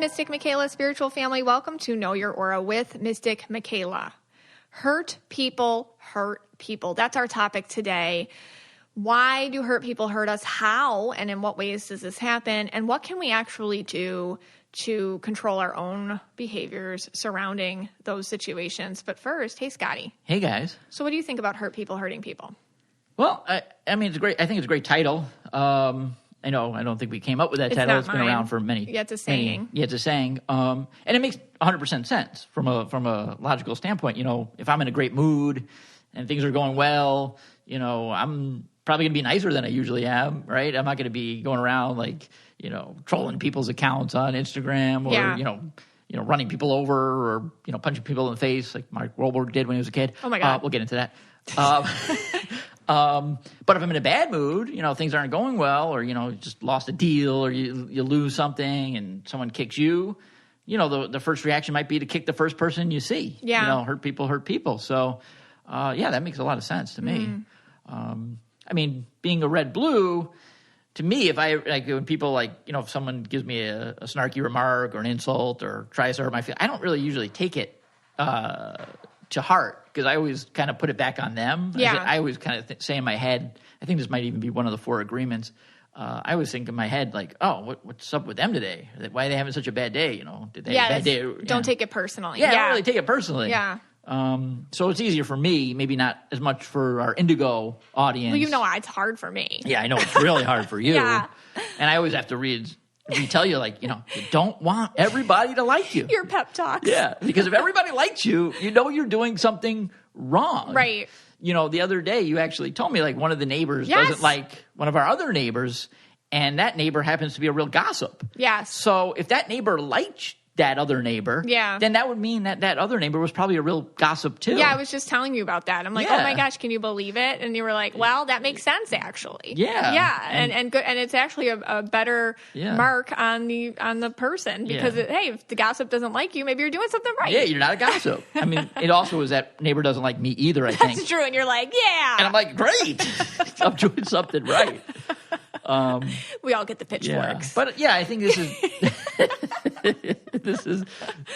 Mystic Michaela spiritual family. Welcome to Know Your Aura with Mystic Michaela. Hurt people hurt people. That's our topic today. Why do hurt people hurt us? How and in what ways does this happen? And what can we actually do to control our own behaviors surrounding those situations? But first, hey, Scotty. Hey, guys. So what do you think about hurt people hurting people? Well, I mean, it's great. I think it's a great title. I don't think we came up with that title. It's been around for many. Yeah, it's a saying. It's a saying. And it makes 100% sense from a logical standpoint. You know, if I'm in a great mood and things are going well, you know, I'm probably going to be nicer than I usually am, right? I'm not going to be going around like, you know, trolling people's accounts on Instagram or, you know, running people over or, you know, punching people in the face like Mark Wahlberg did when he was a kid. Oh, my God. We'll get into that. But if I'm in a bad mood, you know, things aren't going well, or, you know, you just lost a deal, or you lose something and someone kicks you, you know, the first reaction might be to kick the first person you see. Yeah. You know, hurt people. So, that makes a lot of sense to me. I mean, being a red-blue, to me, if I, like, when people, like, you know, if someone gives me a snarky remark or an insult or tries to hurt my feelings, I don't really usually take it to heart, because I always kind of put it back on them. Yeah. I always kind of say in my head, I think this might even be one of the 4 agreements. I always think in my head, like, oh, what's up with them today? Why are they having such a bad day? You know, did they have a bad day? Don't take it personally. Yeah, I don't really take it personally. Yeah. So it's easier for me, maybe not as much for our Indigo audience. Well, you know, it's hard for me. Yeah, I know it's really hard for you. Yeah. And I always have to tell you, like, you know, you don't want everybody to like you. Your pep talks. Yeah, because if everybody likes you, you know you're doing something wrong. Right. You know, the other day you actually told me, like, one of the neighbors doesn't like one of our other neighbors, and that neighbor happens to be a real gossip. Yes. So if that neighbor liked that other neighbor, then that would mean that other neighbor was probably a real gossip too. Yeah, I was just telling you about that. I'm like, oh my gosh, can you believe it? And you were like, well, that makes sense actually. Yeah. Yeah, and good, and it's actually a better mark on the person, because hey, if the gossip doesn't like you, maybe you're doing something right. Yeah, you're not a gossip. I mean, it also is that neighbor doesn't like me either, I think. That's true, and you're like, yeah. And I'm like, great. I'm doing something right. We all get the pitchforks. Yeah. But yeah, I think this is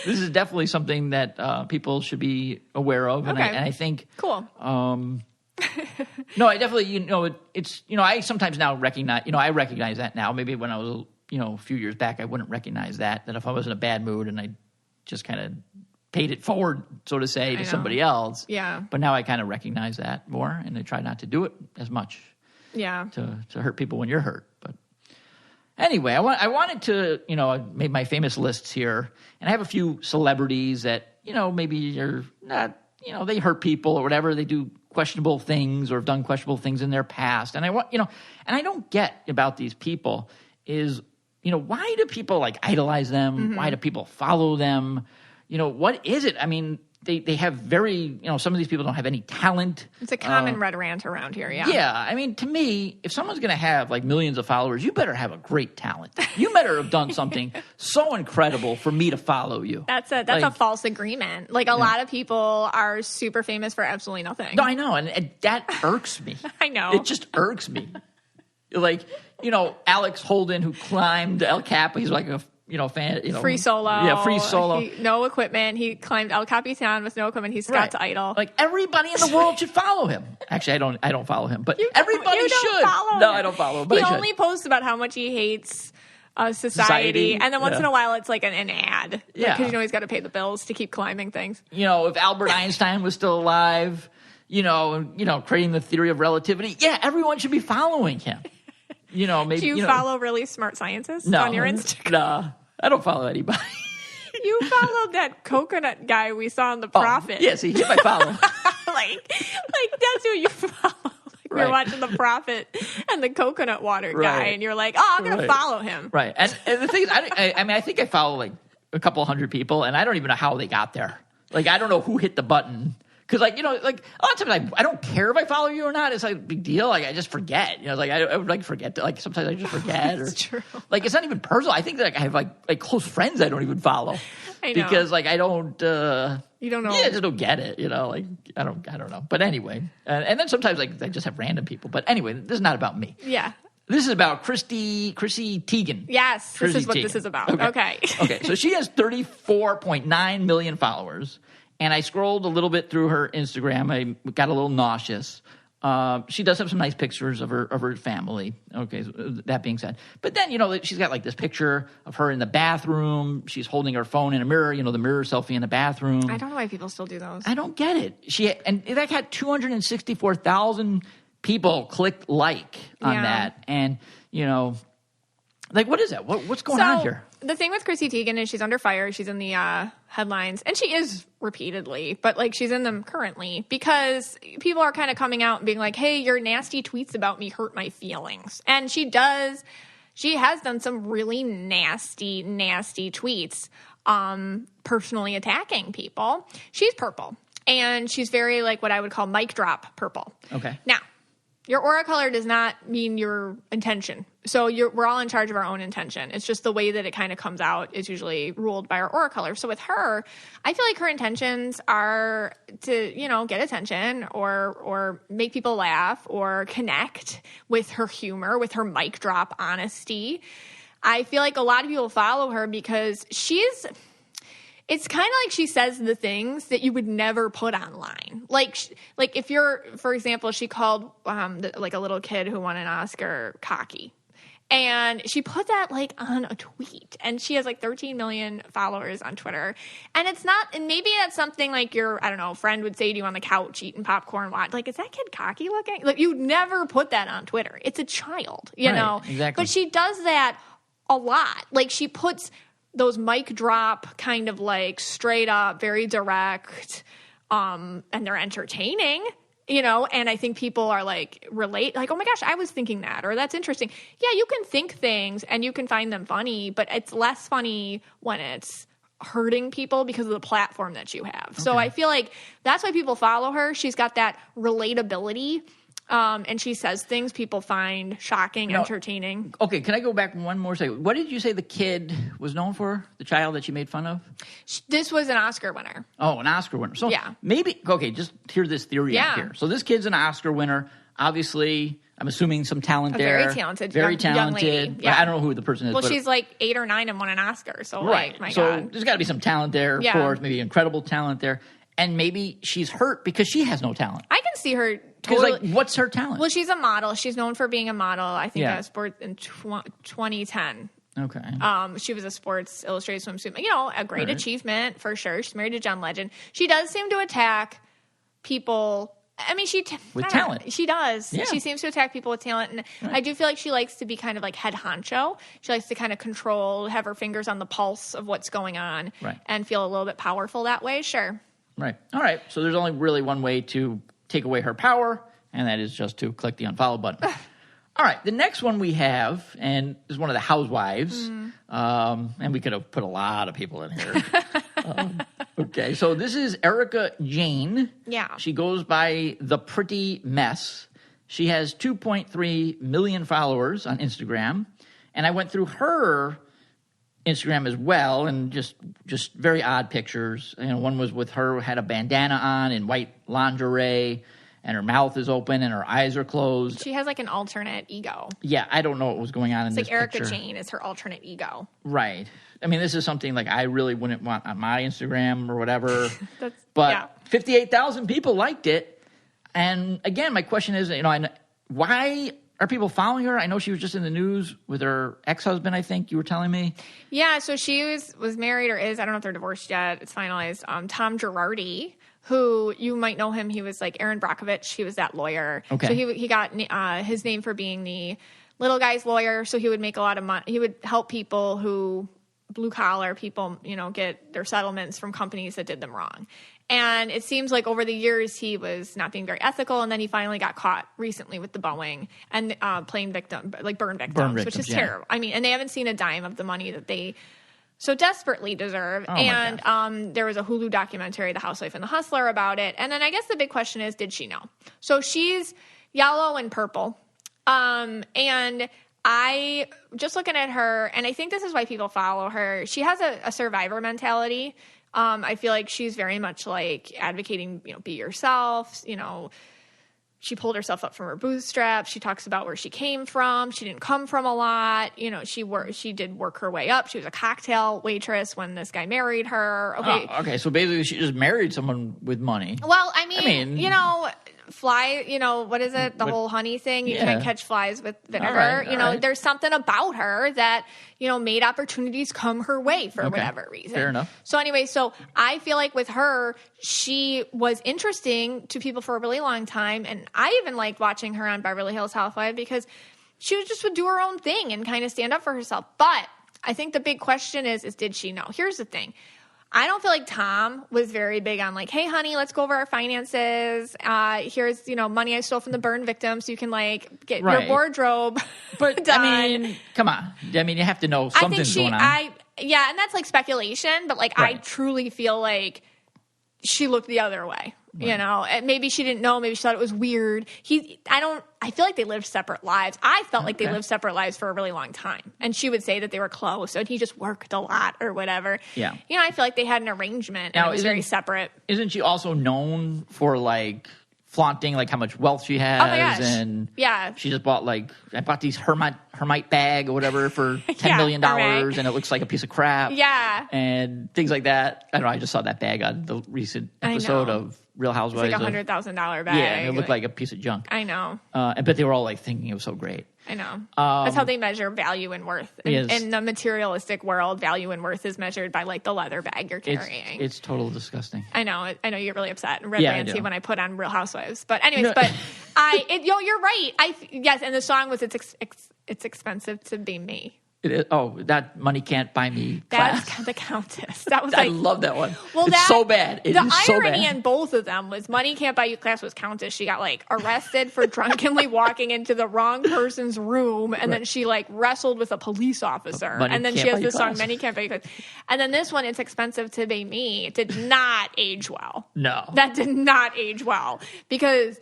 this is definitely something that people should be aware of, and I think cool. No, I definitely, you know, it's, you know, I sometimes now recognize, you know, I recognize that now. Maybe when I was, you know, a few years back, I wouldn't recognize that if I was in a bad mood and I just kind of paid it forward, so to say, to somebody else. Yeah. But now I kind of recognize that more, and I try not to do it as much. Yeah. To hurt people when you're hurt. But anyway, I wanted to, you know, I made my famous lists here, and I have a few celebrities that, you know, maybe are not, you know, they hurt people or whatever. They do questionable things or have done questionable things in their past. And I want, you know, and I don't get about these people is, you know, why do people like idolize them? Mm-hmm. Why do people follow them? You know, what is it? I mean, they have very, you know, some of these people don't have any talent. It's a common red rant around here, yeah. Yeah, I mean, to me, if someone's going to have like millions of followers, you better have a great talent. You better have done something so incredible for me to follow you. That's a false agreement. Like a lot of people are super famous for absolutely nothing. No, I know, and that irks me. I know. It just irks me. Like, you know, Alex Holden, who climbed El Capo, he's like a, you know, fan, you know, free solo. Yeah, free solo. No equipment. He climbed El Capitan with no equipment. He's Scott's idol. Like everybody in the world should follow him. Actually, I don't follow him, but everybody should. Follow no, him. I don't follow him. But he only posts about how much he hates society, and then once in a while it's like an ad. Yeah, because you know he's got to pay the bills to keep climbing things. You know, if Albert Einstein was still alive, you know, creating the theory of relativity, yeah, everyone should be following him. You know, maybe. Do you follow really smart scientists on your Instagram? No, I don't follow anybody. You followed that coconut guy we saw in The Prophet. Yes, he hit my follow. like that's who you follow. Like we were watching The Prophet and the coconut water guy, and you're like, oh, I'm going to follow him. Right. And the thing is, I mean, I think I follow like a couple hundred people, and I don't even know how they got there. Like, I don't know who hit the button. Because, like, you know, like, a lot of times I don't care if I follow you or not. It's like a big deal. Like, I just forget. You know, like, I would, like, forget. Like, sometimes I just forget. That's true. Like, it's not even personal. I think that, like, I have, like close friends I don't even follow. I know. Because, like, I don't... you don't know? Yeah, I just don't get it, you know? Like, I don't know. But anyway. And then sometimes, like, I just have random people. But anyway, this is not about me. Yeah. This is about Chrissy Teigen. Yes, Chrissy this is what Teigen. this is about. Okay. Okay, so she has 34.9 million followers, and I scrolled a little bit through her Instagram. I got a little nauseous. She does have some nice pictures of her family. Okay, so that being said. But then, she's got like this picture of her in the bathroom. She's holding her phone in a mirror, the mirror selfie in the bathroom. I don't know why people still do those. I don't get it. And that got 264,000 people clicked like on that. And, what is that? What's going on here? The thing with Chrissy Teigen is she's under fire. She's in the headlines, and she is repeatedly, but she's in them currently because people are kind of coming out and being like, hey, your nasty tweets about me hurt my feelings. And she has done some really nasty tweets, personally attacking people. She's purple, and she's very what I would call mic drop purple. Okay. Now, your aura color does not mean your intention. So we're all in charge of our own intention. It's just the way that it kind of comes out is usually ruled by our aura color. So with her, I feel like her intentions are to, get attention or make people laugh or connect with her humor, with her mic drop honesty. I feel like a lot of people follow her because it's kind of like she says the things that you would never put online. Like if you're, for example, she called a little kid who won an Oscar cocky. And she put that on a tweet, and she has 13 million followers on Twitter. And it's not, and maybe that's something your, I don't know, friend would say to you on the couch eating popcorn. Is that kid cocky looking? You'd never put that on Twitter. It's a child, you know? Exactly. But she does that a lot. She puts those mic drop kind of straight up, very direct, and they're entertaining. And I think people are relate, oh my gosh, I was thinking that, or that's interesting. Yeah, you can think things and you can find them funny, but it's less funny when it's hurting people because of the platform that you have. Okay. So I feel like that's why people follow her. She's got that relatability. And she says things people find shocking, entertaining. Okay, can I go back one more second? What did you say the kid was known for? The child that she made fun of? This was an Oscar winner. Oh, an Oscar winner. So yeah. Maybe, just hear this theory out here. So this kid's an Oscar winner. Obviously, I'm assuming some talent there. Very talented. Very talented. Young lady. Yeah. I don't know who the person is. Well, she's 8 or 9 and won an Oscar. So, right. My so God. There's got to be some talent there, of course. Maybe incredible talent there. And maybe she's hurt because she has no talent. I can see her totally. Because, what's her talent? Well, she's a model. She's known for being a model. I think sports in 2010. Okay. She was a Sports Illustrated swimsuit. A great achievement for sure. She's married to John Legend. She does seem to attack people. I mean, with talent. She does. Yeah. She seems to attack people with talent. And I do feel like she likes to be kind of head honcho. She likes to kind of control, have her fingers on the pulse of what's going on, and feel a little bit powerful that way. Sure. Right. All right. So there's only really one way to take away her power, and that is just to click the unfollow button. All right. The next one we have, and is one of the housewives, and we could have put a lot of people in here. Okay. So this is Erika Jayne. Yeah. She goes by The Pretty Mess. She has 2.3 million followers on Instagram, and I went through her Instagram as well, and just very odd pictures. One was with her had a bandana on in white lingerie, and her mouth is open and her eyes are closed. She has an alternate ego. Yeah, I don't know what was going on in this Erika picture. Jayne is her alternate ego. Right. I mean, this is something I really wouldn't want on my Instagram or whatever. 58,000 people liked it. And again, my question is, why are people following her? I know she was just in the news with her ex-husband, I think you were telling me. Yeah, so she was married or is. I don't know if they're divorced yet. It's finalized. Tom Girardi, who you might know him. He was Aaron Brockovich. He was that lawyer. Okay. So he got his name for being the little guy's lawyer. So he would make a lot of money. He would help people who, blue-collar people, get their settlements from companies that did them wrong. And it seems over the years he was not being very ethical, and then he finally got caught recently with the Boeing and burn victims, which is terrible. I mean, and they haven't seen a dime of the money that they so desperately deserve. Oh and there was a Hulu documentary, The Housewife and the Hustler, about it. And then I guess the big question is, did she know? So she's yellow and purple. And I just looking at her, and I think this is why people follow her. She has a survivor mentality. I feel like she's very much advocating, be yourself, she pulled herself up from her bootstraps. She talks about where she came from. She didn't come from a lot. You know, she did work her way up. She was a cocktail waitress when this guy married her. Okay. Oh, okay. So basically she just married someone with money. Well, I mean you know, what is it? The whole honey thing. You can't catch flies with vinegar. All right. There's something about her that, made opportunities come her way for whatever reason. Fair enough. So anyway, I feel like with her, she was interesting to people for a really long time. And I even liked watching her on Beverly Hills Housewives because she would do her own thing and kind of stand up for herself. But I think the big question is did she know? Here's the thing. I don't feel like Tom was very big on like, hey, honey, let's go over our finances. Here's, money I stole from the burn victim so you can like get your wardrobe But done. I mean, come on. I mean, you have to know something's going on. And that's like speculation, but like I truly feel like she looked the other way. And maybe she didn't know. Maybe she thought it was weird. I feel like they lived separate lives. I felt like they lived separate lives for a really long time. And she would say that they were close and he just worked a lot or whatever. Yeah. I feel like they had an arrangement and it was very separate. Isn't she also known for like flaunting like how much wealth she has? Oh my gosh. And yeah. She just bought I bought these Hermite bag or whatever for $10 million and it looks like a piece of crap. Yeah. And things like that. I don't know. I just saw that bag on the recent episode of Real Housewives. It's like a $100,000 bag. Yeah, and it looked like a piece of junk. I know. But they were all like thinking it was so great. I know. That's how they measure value and worth. In the materialistic world, value and worth is measured by like the leather bag you're carrying. It's total disgusting. I know. I know you get really upset and red rancy when I put on Real Housewives. But anyways, you're right. Yes, and the song was it's expensive to be me. It is, that money can't buy me class. That's the Countess. That was I love that one. Well, it's so bad. It is so bad. The irony in both of them was Money Can't Buy You Class was Countess. She got like arrested for drunkenly walking into the wrong person's room, and then she like wrestled with a police officer. And then she has this song, Money Can't Buy You Class. And then this one, It's Expensive to Be Me. It did not age well. No. That did not age well because...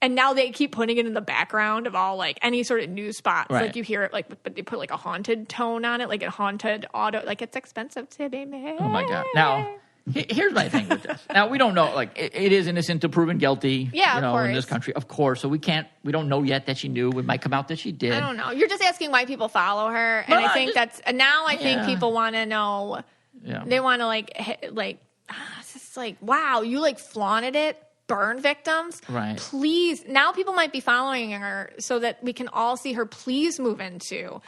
And now they keep putting it in the background of all like any sort of news spots. Right. Like you hear it but they put like a haunted tone on it, like a haunted auto. Like it's expensive to be me. Oh my God! Now here's my thing with this. Now we don't know. Like it is innocent to proven guilty. Yeah, of course. In this country, of course. So we don't know yet that she knew. It might come out that she did. I don't know. You're just asking why people follow her, and I think I think people want to know. Yeah. They want to it's just like, wow, you like flaunted it. Burn victims, right? Please, now people might be following her so that we can all see her. Please move into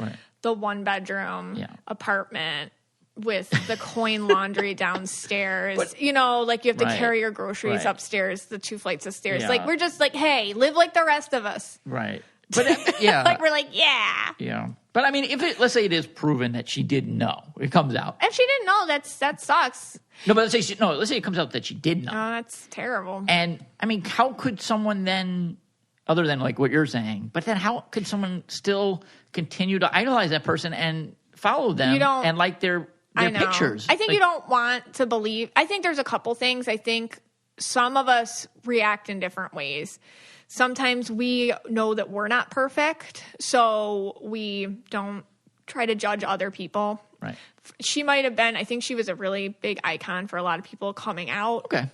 the 1-bedroom apartment with the coin laundry downstairs. But, you have to carry your groceries upstairs, the 2 flights of stairs. Yeah. Like we're just like, hey, live like the rest of us, right? But we're like, yeah. But I mean, let's say it is proven that she didn't know, it comes out. If she didn't know, that sucks. No, but let's say it comes out that she did know. Oh, that's terrible. And I mean, how could someone then, other than like what you're saying, but then how could someone still continue to idolize that person and follow them and like their pictures? I think you don't want to believe. I think there's a couple things. I think some of us react in different ways. Sometimes we know that we're not perfect, so we don't try to judge other people. Right. She might have been, I think she was a really big icon for a lot of people coming out. Okay.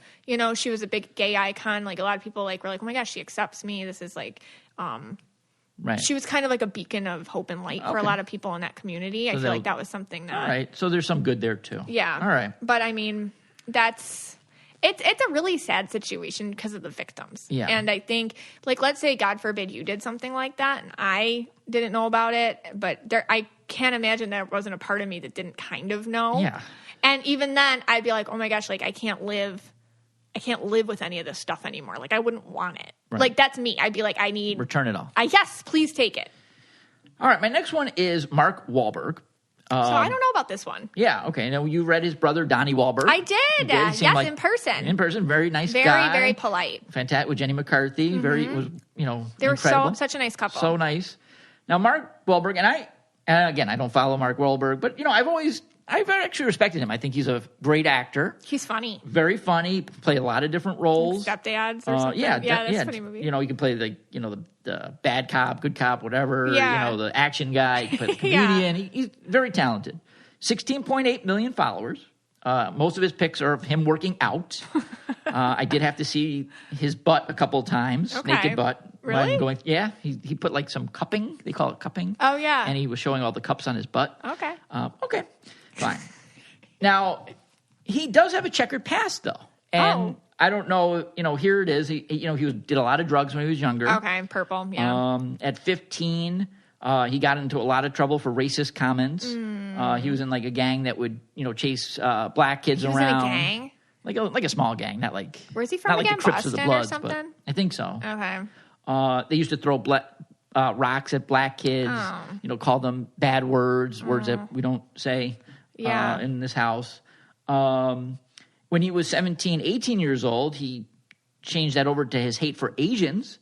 She was a big gay icon. Like a lot of people were like, oh my gosh, she accepts me. This is like, right. She was kind of like a beacon of hope and light for a lot of people in that community. I feel like that was something that. All right. So there's some good there too. Yeah. All right. But I mean, it's a really sad situation because of the victims. Yeah. And I think, like, let's say, God forbid, you did something like that and I didn't know about it, but I can't imagine there wasn't a part of me that didn't kind of know. Yeah. And even then, I'd be like, oh my gosh, like, I can't live with any of this stuff anymore. Like, I wouldn't want it. Right. Like, that's me. I'd be like, return it all. Yes, please take it. All right. My next one is Mark Wahlberg. So I don't know about this one. Yeah, okay. Now, you read his brother, Donnie Wahlberg. I did. Yes, like, in person. In person, very nice guy. Very, very polite. Fantastic. With Jenny McCarthy. Mm-hmm. They were such a nice couple. So nice. Now, Mark Wahlberg, and again, I don't follow Mark Wahlberg, but, I've actually respected him. I think he's a great actor. He's funny. Very funny. Play a lot of different roles. Stepdads or something. That's a funny movie. You can play the bad cop, good cop, whatever. Yeah. The action guy. You can play the comedian. He's very talented. 16.8 million followers. Most of his pics are of him working out. I did have to see his butt a couple of times, naked butt. Really? He put like some cupping. They call it cupping. Oh, yeah. And he was showing all the cups on his butt. Okay. Okay, fine. Now, he does have a checkered past, though. And I don't know, here it is. He did a lot of drugs when he was younger. Okay, purple, yeah. At 15, he got into a lot of trouble for racist comments. He was in like a gang that would, chase black kids around. He was in a gang? Like a small gang, not like... Where's he from not again? Like the Crips Boston of the Bloods, or something? But I think so. Okay. They used to throw rocks at black kids, call them bad words that we don't say in this house. When he was 17, 18 years old, he changed that over to his hate for Asians.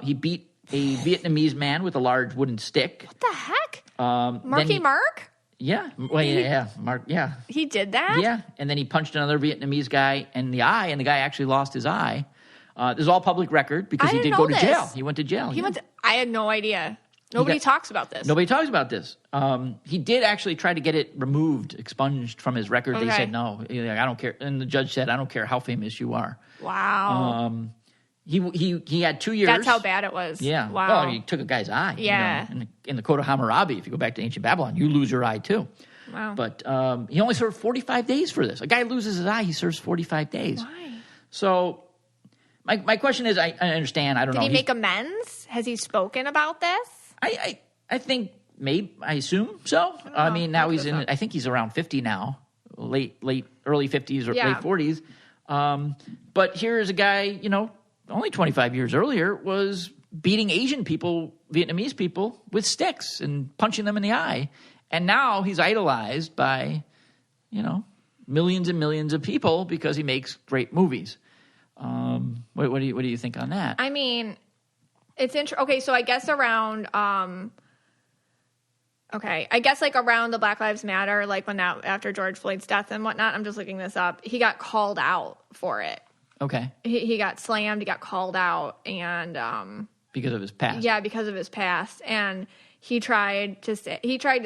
He beat a Vietnamese man with a large wooden stick. What the heck? Mark? Yeah. Well, Mark, yeah. He did that? Yeah. And then he punched another Vietnamese guy in the eye, and the guy actually lost his eye. This is all public record because he did go to jail. He went to jail. I had no idea. Nobody talks about this. Nobody talks about this. He did actually try to get it removed, expunged from his record. Okay. They said, no, I don't care. And the judge said, I don't care how famous you are. Wow. He had 2 years. That's how bad it was. Yeah. Wow. Well, he took a guy's eye. Yeah. In the Code of Hammurabi, if you go back to ancient Babylon, you lose your eye too. Wow. But he only served 45 days for this. A guy loses his eye, he serves 45 days. Why? So my question is, I understand. I don't know. Did he make amends? Has he spoken about this? I think maybe, I assume so. I mean, now he's in, I think he's around 50 now, early 50s or late 40s. But here's a guy, only 25 years earlier was beating Asian people, Vietnamese people with sticks and punching them in the eye. And now he's idolized by, millions and millions of people because he makes great movies. What do you think on that? I mean, it's interesting. Okay, so I guess around around the Black Lives Matter, like after George Floyd's death and whatnot, I'm just looking this up. He got called out for it. Okay. He got slammed. He got called out, and because of his past. Yeah, because of his past, and he tried to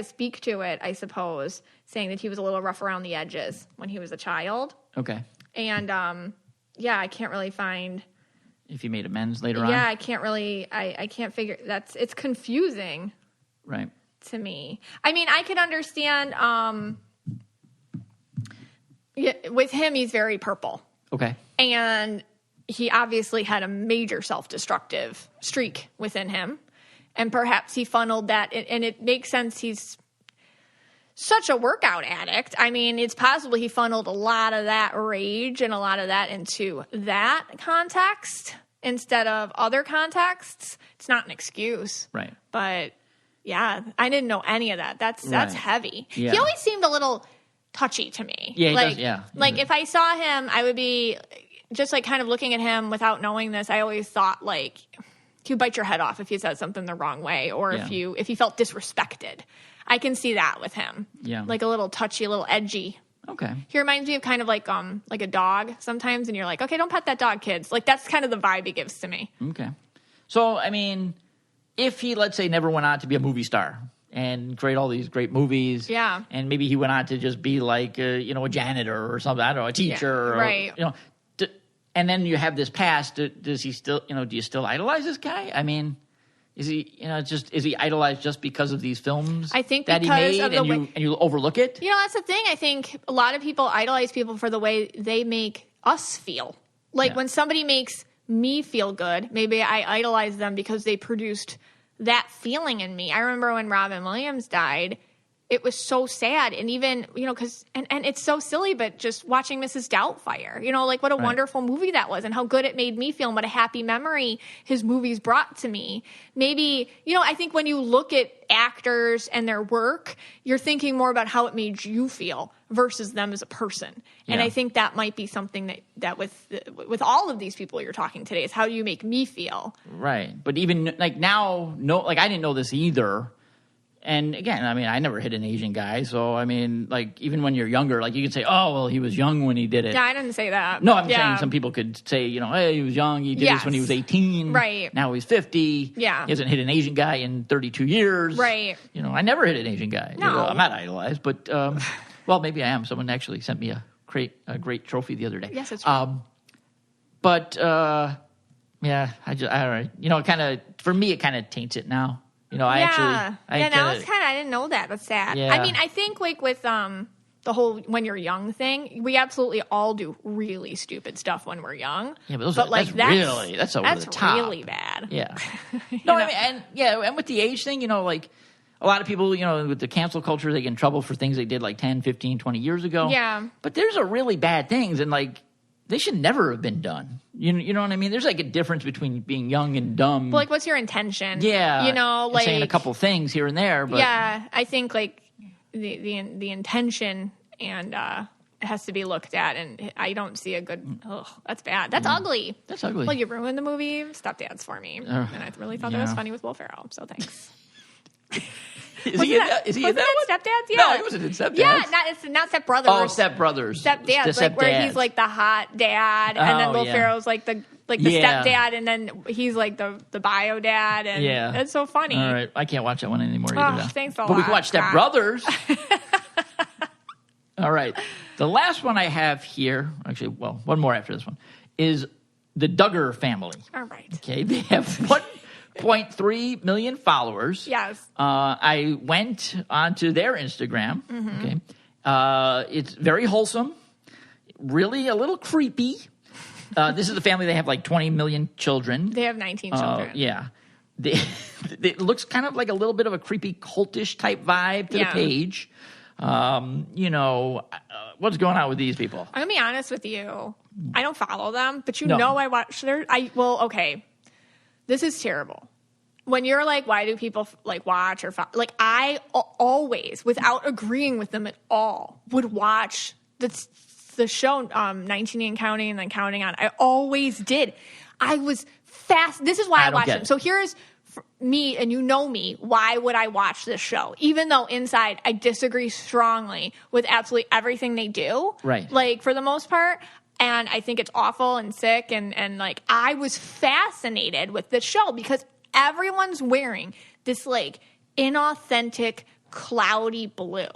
speak to it, I suppose, saying that he was a little rough around the edges when he was a child. Okay. And I can't really find if he made amends later on. Yeah, I can't really. I can't figure. It's confusing. Right. To me, I mean, I can understand. With him, he's very purple. Okay. And he obviously had a major self-destructive streak within him. And perhaps he funneled that, and it makes sense. He's such a workout addict. I mean, it's possible he funneled a lot of that rage and a lot of that into that context instead of other contexts. It's not an excuse. Right. But, yeah, I didn't know any of that. That's heavy. Yeah. He always seemed a little touchy to me. Yeah, he does, yeah. Like, if I saw him, I would be just, like, kind of looking at him without knowing this. I always thought, like, he'd bite your head off if you said something the wrong way or if you felt disrespected. I can see that with him. Yeah. Like a little touchy, a little edgy. Okay. He reminds me of kind of like a dog sometimes, and you're like, okay, don't pet that dog, kids. Like, that's kind of the vibe he gives to me. Okay. So, I mean, if he, let's say, never went on to be a movie star and create all these great movies. Yeah. And maybe he went on to just be like, a janitor or something. I don't know, a teacher. Yeah, right. Or, and then you have this past. Does he still, do you still idolize this guy? I mean, is he, is he idolized just because of these films I think that he made and you overlook it? That's the thing. I think a lot of people idolize people for the way they make us feel. Like when somebody makes me feel good, maybe I idolize them because they produced that feeling in me. I remember when Robin Williams died, it was so sad. And even, because, and it's so silly, but just watching Mrs. Doubtfire, like what a wonderful movie that was and how good it made me feel and what a happy memory his movies brought to me. Maybe, I think when you look at actors and their work, you're thinking more about how it made you feel versus them as a person. And I think that might be something that with all of these people you're talking today is how do you make me feel? Right. But even like now, I didn't know this either. And again, I mean, I never hit an Asian guy. So, I mean, like, even when you're younger, like, you could say, oh, well, he was young when he did it. Yeah, I didn't say that. No, I'm saying some people could say, hey, he was young. He did this when he was 18. Right. Now he's 50. Yeah. He hasn't hit an Asian guy in 32 years. Right. I never hit an Asian guy. No. I'm not idolized, but Well, maybe I am. Someone actually sent me a great trophy the other day. Yes, it's right. But yeah, I don't know. You know, for me, it kind of taints it now. You know, now it's I didn't know that. That's sad. Yeah. I mean, I think like with the whole when you're young thing, we absolutely all do really stupid stuff when we're young. Yeah, but that's over the top. Really bad. Yeah. No, I mean, and with the age thing, you know, like a lot of people, you know, with the cancel culture, they get in trouble for things they did like 10, 15, 20 years ago. Yeah. But there's a really bad things, and like they should never have been done. You know what I mean? There's like a difference between being young and dumb. But like, what's your intention? Yeah. You know, like saying a couple things here and there. But yeah, I think like the intention and it has to be looked at, and I don't see a good. Oh, that's bad. That's ugly. That's ugly. Well, you ruined the movie Stepdads for me, and I really thought that was funny with Will Ferrell. So thanks. Is he in that one? Stepdads? Yeah. No, he wasn't in Stepdads. Yeah, it's not Step Brothers. Oh, Step Brothers. Stepdads, like where he's like the hot dad, and then Will Ferrell's like the stepdad, and then he's like the bio dad, and it's so funny. All right, I can't watch that one anymore either. Oh, thanks a lot. But we can watch Step Brothers. All right, the last one I have here, actually, well, one more after this one, is the Duggar family. All right. Okay, they have 1.3 million followers. Yes. I went onto their Instagram. Mm-hmm. Okay. It's very wholesome, really a little creepy. This is the family. They have like 20 million children. They have 19 children. Yeah. It looks kind of like a little bit of a creepy cultish type vibe to the page. You know, what's going on with these people? I'm going to be honest with you. I don't follow them, but know I watch their... okay. This is terrible. When you're like, why do people like watch or like I always, without agreeing with them at all, would watch the show 19 and Counting and then Counting On. I always did. I was fast. This is why I watched them. So here's me, and you know me. Why would I watch this show? Even though inside I disagree strongly with absolutely everything they do. Right. Like for the most part. And I think it's awful and sick. And like, I was fascinated with this show because everyone's wearing this like inauthentic, cloudy blue.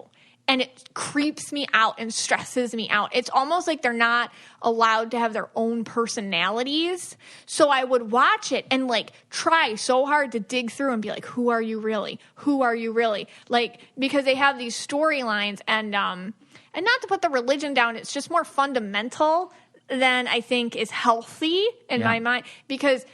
And it creeps me out and stresses me out. It's almost like they're not allowed to have their own personalities. So I would watch it and like try so hard to dig through and be like, who are you really? Who are you really? Like, because they have these storylines and not to put the religion down, it's just more fundamental than I think is healthy in my mind, because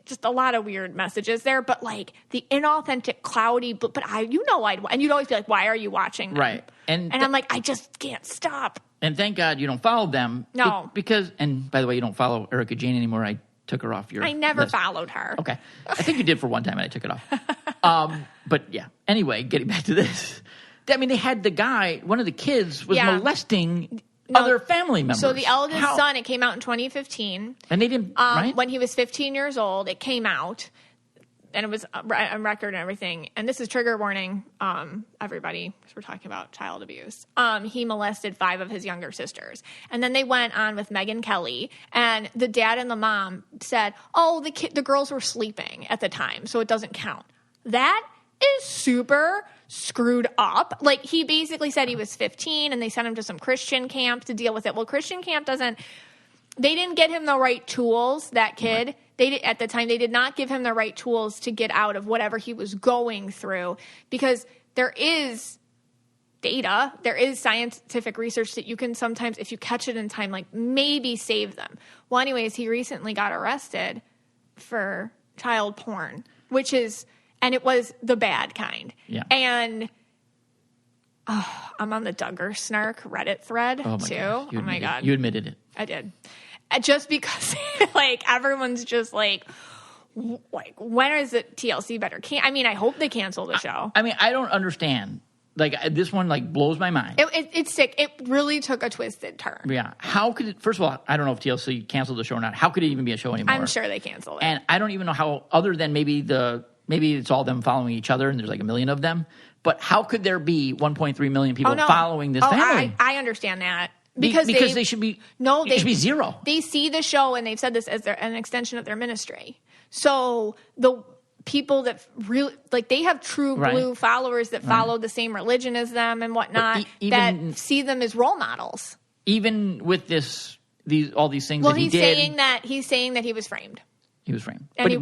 just a lot of weird messages there, but like the inauthentic, cloudy, but and you'd always be like, why are you watching them? Right. And I'm like, I just can't stop. And thank God you don't follow them. No. Because, and by the way, you don't follow Erika Jayne anymore. I took her off your I never list. Followed her. Okay. I think you did for one time and I took it off. But yeah. Anyway, getting back to this. I mean, they had the guy, one of the kids was molesting other family members. So the eldest son, it came out in 2015. And they didn't, right? When he was 15 years old, it came out. And it was on record and everything. And this is trigger warning, everybody, because we're talking about child abuse. He molested 5 of his younger sisters. And then they went on with Megyn Kelly. And the dad and the mom said, the girls were sleeping at the time, so it doesn't count. That is super screwed up. Like, he basically said he was 15 and they sent him to some Christian camp to deal with it. Well, Christian camp they didn't get him the right tools, that kid. At the time, they did not give him the right tools to get out of whatever he was going through, because there is data, there is scientific research that you can sometimes, if you catch it in time, like maybe save them. Well, anyways, he recently got arrested for child porn, and it was the bad kind. Yeah. And I'm on the Duggar Snark Reddit thread too. Oh my God. You admitted it. I did. Just because like everyone's just like when is it TLC better? I hope they cancel the show. I mean, I don't understand. Like, this one like blows my mind. It's sick. It really took a twisted turn. Yeah. How could it, first of all, I don't know if TLC canceled the show or not. How could it even be a show anymore? I'm sure they canceled it. And I don't even know how, other than maybe it's all them following each other and there's like a million of them. But how could there be 1.3 million people following this family? I understand that. Because they should be it should be zero. They see the show and they've said this as an extension of their ministry. So the people that really, like, they have true blue followers that follow the same religion as them and whatnot, that see them as role models. Even with all these things that he did. He's saying that he was framed. He was framed. And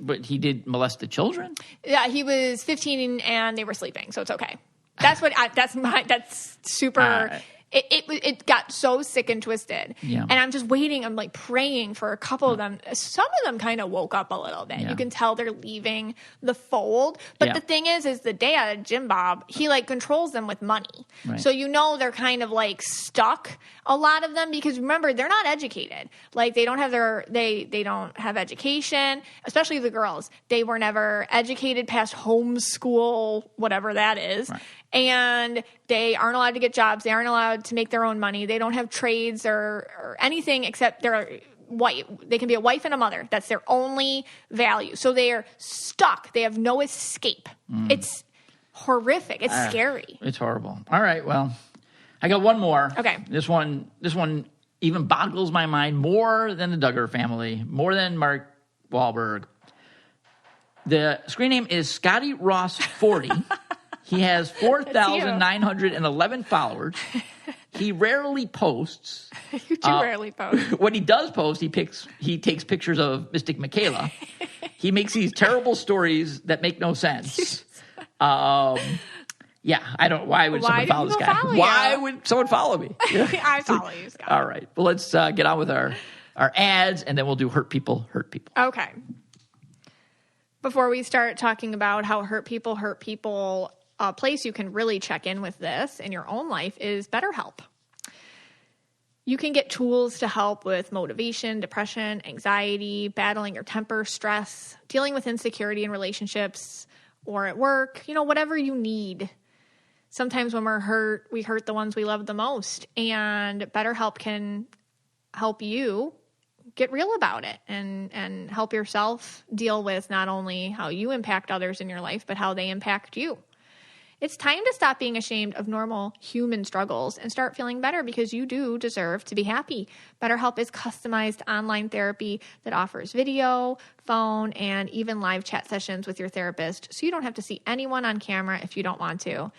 but he did molest the children? Yeah, he was 15 and they were sleeping, so it's okay. That's super... It got so sick and twisted. Yeah. And I'm just waiting. I'm like praying for a couple of them. Some of them kind of woke up a little bit. Yeah. You can tell they're leaving the fold. But the thing is the dad, Jim Bob, he like controls them with money. Right. So they're kind of like stuck, a lot of them, because remember, they're not educated. Like they don't have they don't have education, especially the girls. They were never educated past homeschool, whatever that is. Right. And they aren't allowed to get jobs. They aren't allowed to make their own money. They don't have trades or anything except they're white. They can be a wife and a mother. That's their only value. So they are stuck. They have no escape. It's horrific. It's scary. It's horrible. All right. Well, I got one more. Okay. This one even boggles my mind more than the Duggar family, more than Mark Wahlberg. The screen name is Scotty Ross 40. He has 4,911 followers. He rarely posts. You do rarely post. When he does post, he takes pictures of Mystic Michaela. He makes these terrible stories that make no sense. Why would someone follow this guy? Why would someone follow me? I follow you, Scott. All right. Well, let's get on with our ads, and then we'll do hurt people. Okay. Before we start talking about how hurt people, a place you can really check in with this in your own life is BetterHelp. You can get tools to help with motivation, depression, anxiety, battling your temper, stress, dealing with insecurity in relationships or at work, whatever you need. Sometimes when we're hurt, we hurt the ones we love the most. And BetterHelp can help you get real about it and help yourself deal with not only how you impact others in your life, but how they impact you. It's time to stop being ashamed of normal human struggles and start feeling better, because you do deserve to be happy. BetterHelp is customized online therapy that offers video, phone, and even live chat sessions with your therapist, so you don't have to see anyone on camera if you don't want to.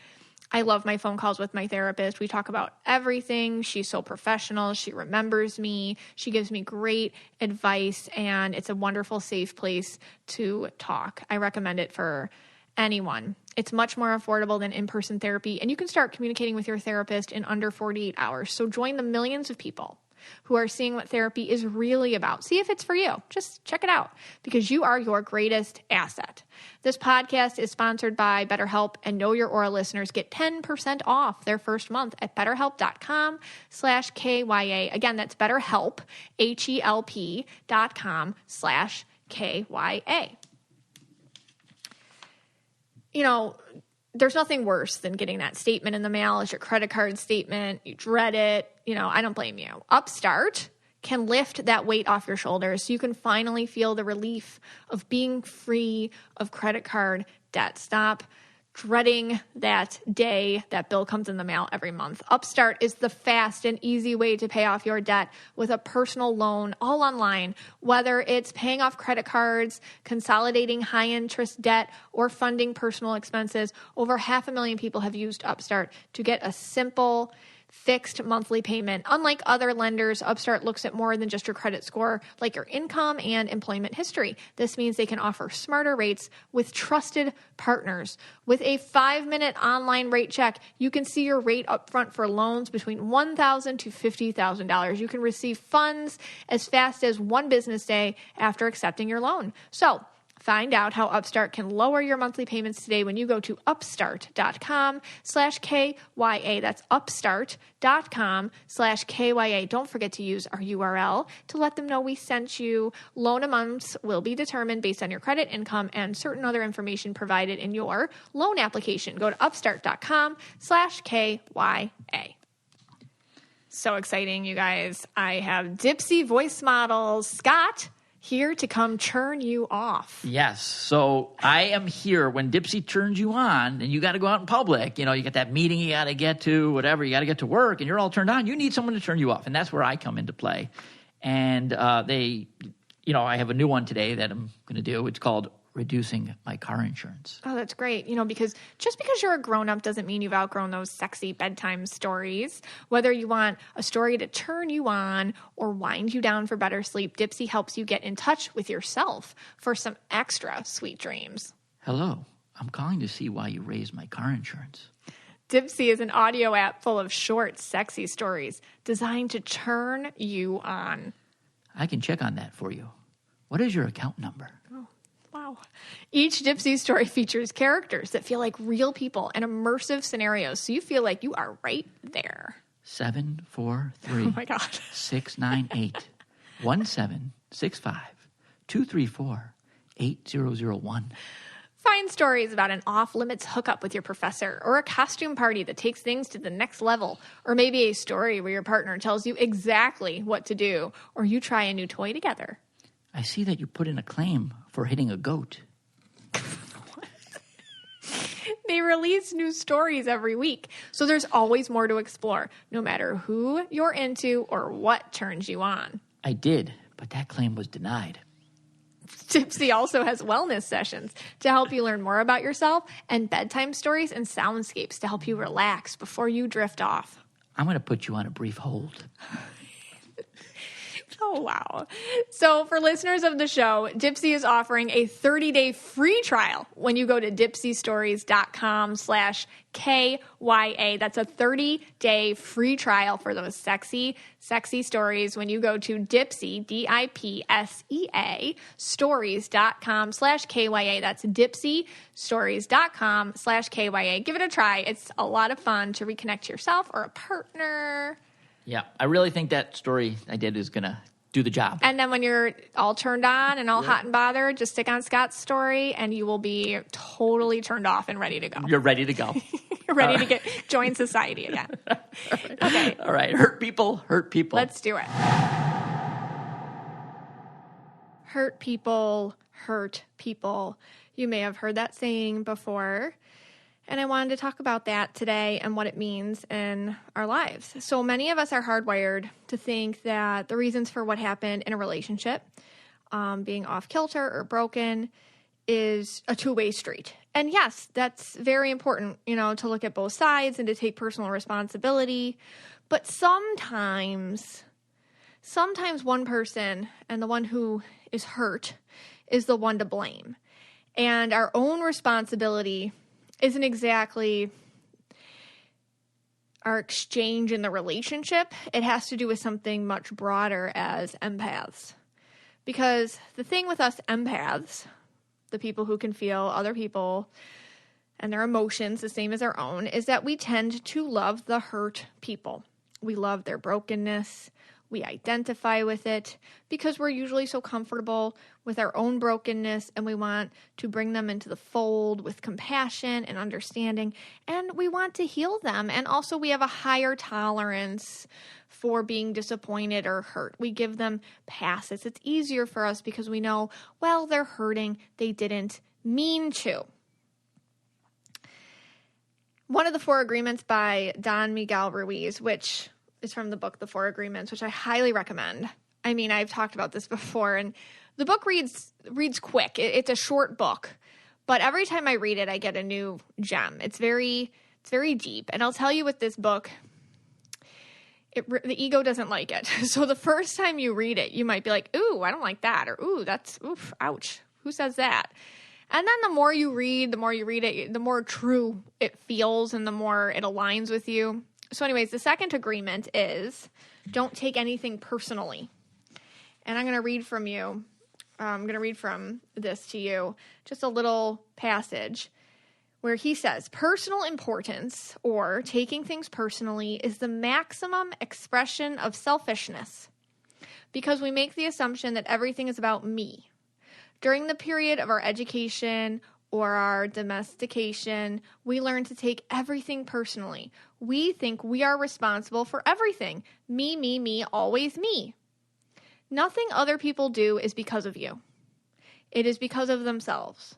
I love my phone calls with my therapist. We talk about everything. She's so professional. She remembers me. She gives me great advice, and it's a wonderful, safe place to talk. I recommend it for anyone. It's much more affordable than in-person therapy, and you can start communicating with your therapist in under 48 hours. So join the millions of people who are seeing what therapy is really about. See if it's for you. Just check it out, because you are your greatest asset. This podcast is sponsored by BetterHelp, and Know Your Aura listeners get 10% off their first month at BetterHelp.com/KYA. Again, that's BetterHelp, HELP.com/KYA. There's nothing worse than getting that statement in the mail as your credit card statement. You dread it. I don't blame you. Upstart can lift that weight off your shoulders so you can finally feel the relief of being free of credit card debt. Stop dreading that day that bill comes in the mail every month. Upstart is the fast and easy way to pay off your debt with a personal loan, all online. Whether it's paying off credit cards, consolidating high-interest debt, or funding personal expenses, over 500,000 people have used Upstart to get a simple, fixed monthly payment. Unlike other lenders, Upstart looks at more than just your credit score, like your income and employment history. This means they can offer smarter rates with trusted partners. With a 5-minute online rate check, you can see your rate up front for loans between $1,000 to $50,000. You can receive funds as fast as one business day after accepting your loan. So, find out how Upstart can lower your monthly payments today when you go to upstart.com/KYA. That's upstart.com/KYA. Don't forget to use our URL to let them know we sent you. Loan amounts will be determined based on your credit, income, and certain other information provided in your loan application. Go to upstart.com/KYA. So exciting, you guys. I have Dipsy voice model Scott here to come churn you off. Yes. So I am here when Dipsy turns you on, and you got to go out in public. You got that meeting you got to get to, whatever. You got to get to work, and you're all turned on. You need someone to turn you off, and that's where I come into play. And I have a new one today that I'm going to do. It's called reducing my car insurance. Oh, that's great. Because just because you're a grown-up doesn't mean you've outgrown those sexy bedtime stories. Whether you want a story to turn you on or wind you down for better sleep, Dipsy helps you get in touch with yourself for some extra sweet dreams. Hello, I'm calling to see why you raised my car insurance. Dipsy is an audio app full of short, sexy stories designed to turn you on. I can check on that for you. What is your account number? Oh, wow. Each Dipsy story features characters that feel like real people and immersive scenarios, so you feel like you are right there. 743 Oh my God. 698 1765 234 8001. Find stories about an off-limits hookup with your professor, or a costume party that takes things to the next level, or maybe a story where your partner tells you exactly what to do, or you try a new toy together. I see that you put in a claim for hitting a goat. They release new stories every week, so there's always more to explore, no matter who you're into or what turns you on. I did, but that claim was denied. Dipsy also has wellness sessions to help you learn more about yourself, and bedtime stories and soundscapes to help you relax before you drift off. I'm going to put you on a brief hold. Oh, wow. So for listeners of the show, Dipsy is offering a 30-day free trial when you go to dipsystories.com/KYA. That's a 30-day free trial for those sexy, sexy stories when you go to Dipsy, DIPSEA, stories.com/KYA. That's dipsystories.com/KYA. Give it a try. It's a lot of fun to reconnect to yourself or a partner. Yeah, I really think that story I did is going to do the job. And then when you're all turned on and all hot and bothered, just stick on Scott's story and you will be totally turned off and ready to go. You're ready to go. You're ready to join society again. Okay. All right. Hurt people, hurt people. Let's do it. Hurt people, hurt people. You may have heard that saying before. And I wanted to talk about that today and what it means in our lives. So many of us are hardwired to think that the reasons for what happened in a relationship, being off kilter or broken, is a two-way street. And yes, that's very important, to look at both sides and to take personal responsibility. But sometimes one person, and the one who is hurt, is the one to blame. And our own responsibility isn't exactly our exchange in the relationship. It has to do with something much broader as empaths. Because the thing with us empaths, the people who can feel other people and their emotions the same as our own, is that we tend to love the hurt people. We love their brokenness. We identify with it because we're usually so comfortable with our own brokenness, and we want to bring them into the fold with compassion and understanding, and we want to heal them. And also we have a higher tolerance for being disappointed or hurt. We give them passes. It's easier for us because we know, well, they're hurting. They didn't mean to. One of the 4 Agreements by Don Miguel Ruiz, which is from the book, The 4 Agreements, which I highly recommend. I mean, I've talked about this before, and the book reads quick. It's a short book, but every time I read it, I get a new gem. It's very deep. And I'll tell you with this book, the ego doesn't like it. So the first time you read it, you might be like, ooh, I don't like that. Or, ooh, ouch. Who says that? And then the more you read it, the more true it feels and the more it aligns with you. So anyways, the second agreement is don't take anything personally. And I'm going to read from this to you, just a little passage where he says, personal importance, or taking things personally, is the maximum expression of selfishness because we make the assumption that everything is about me. During the period of our education or our domestication, we learn to take everything personally. We think we are responsible for everything. Me, always me. Nothing other people do is because of you. It is because of themselves.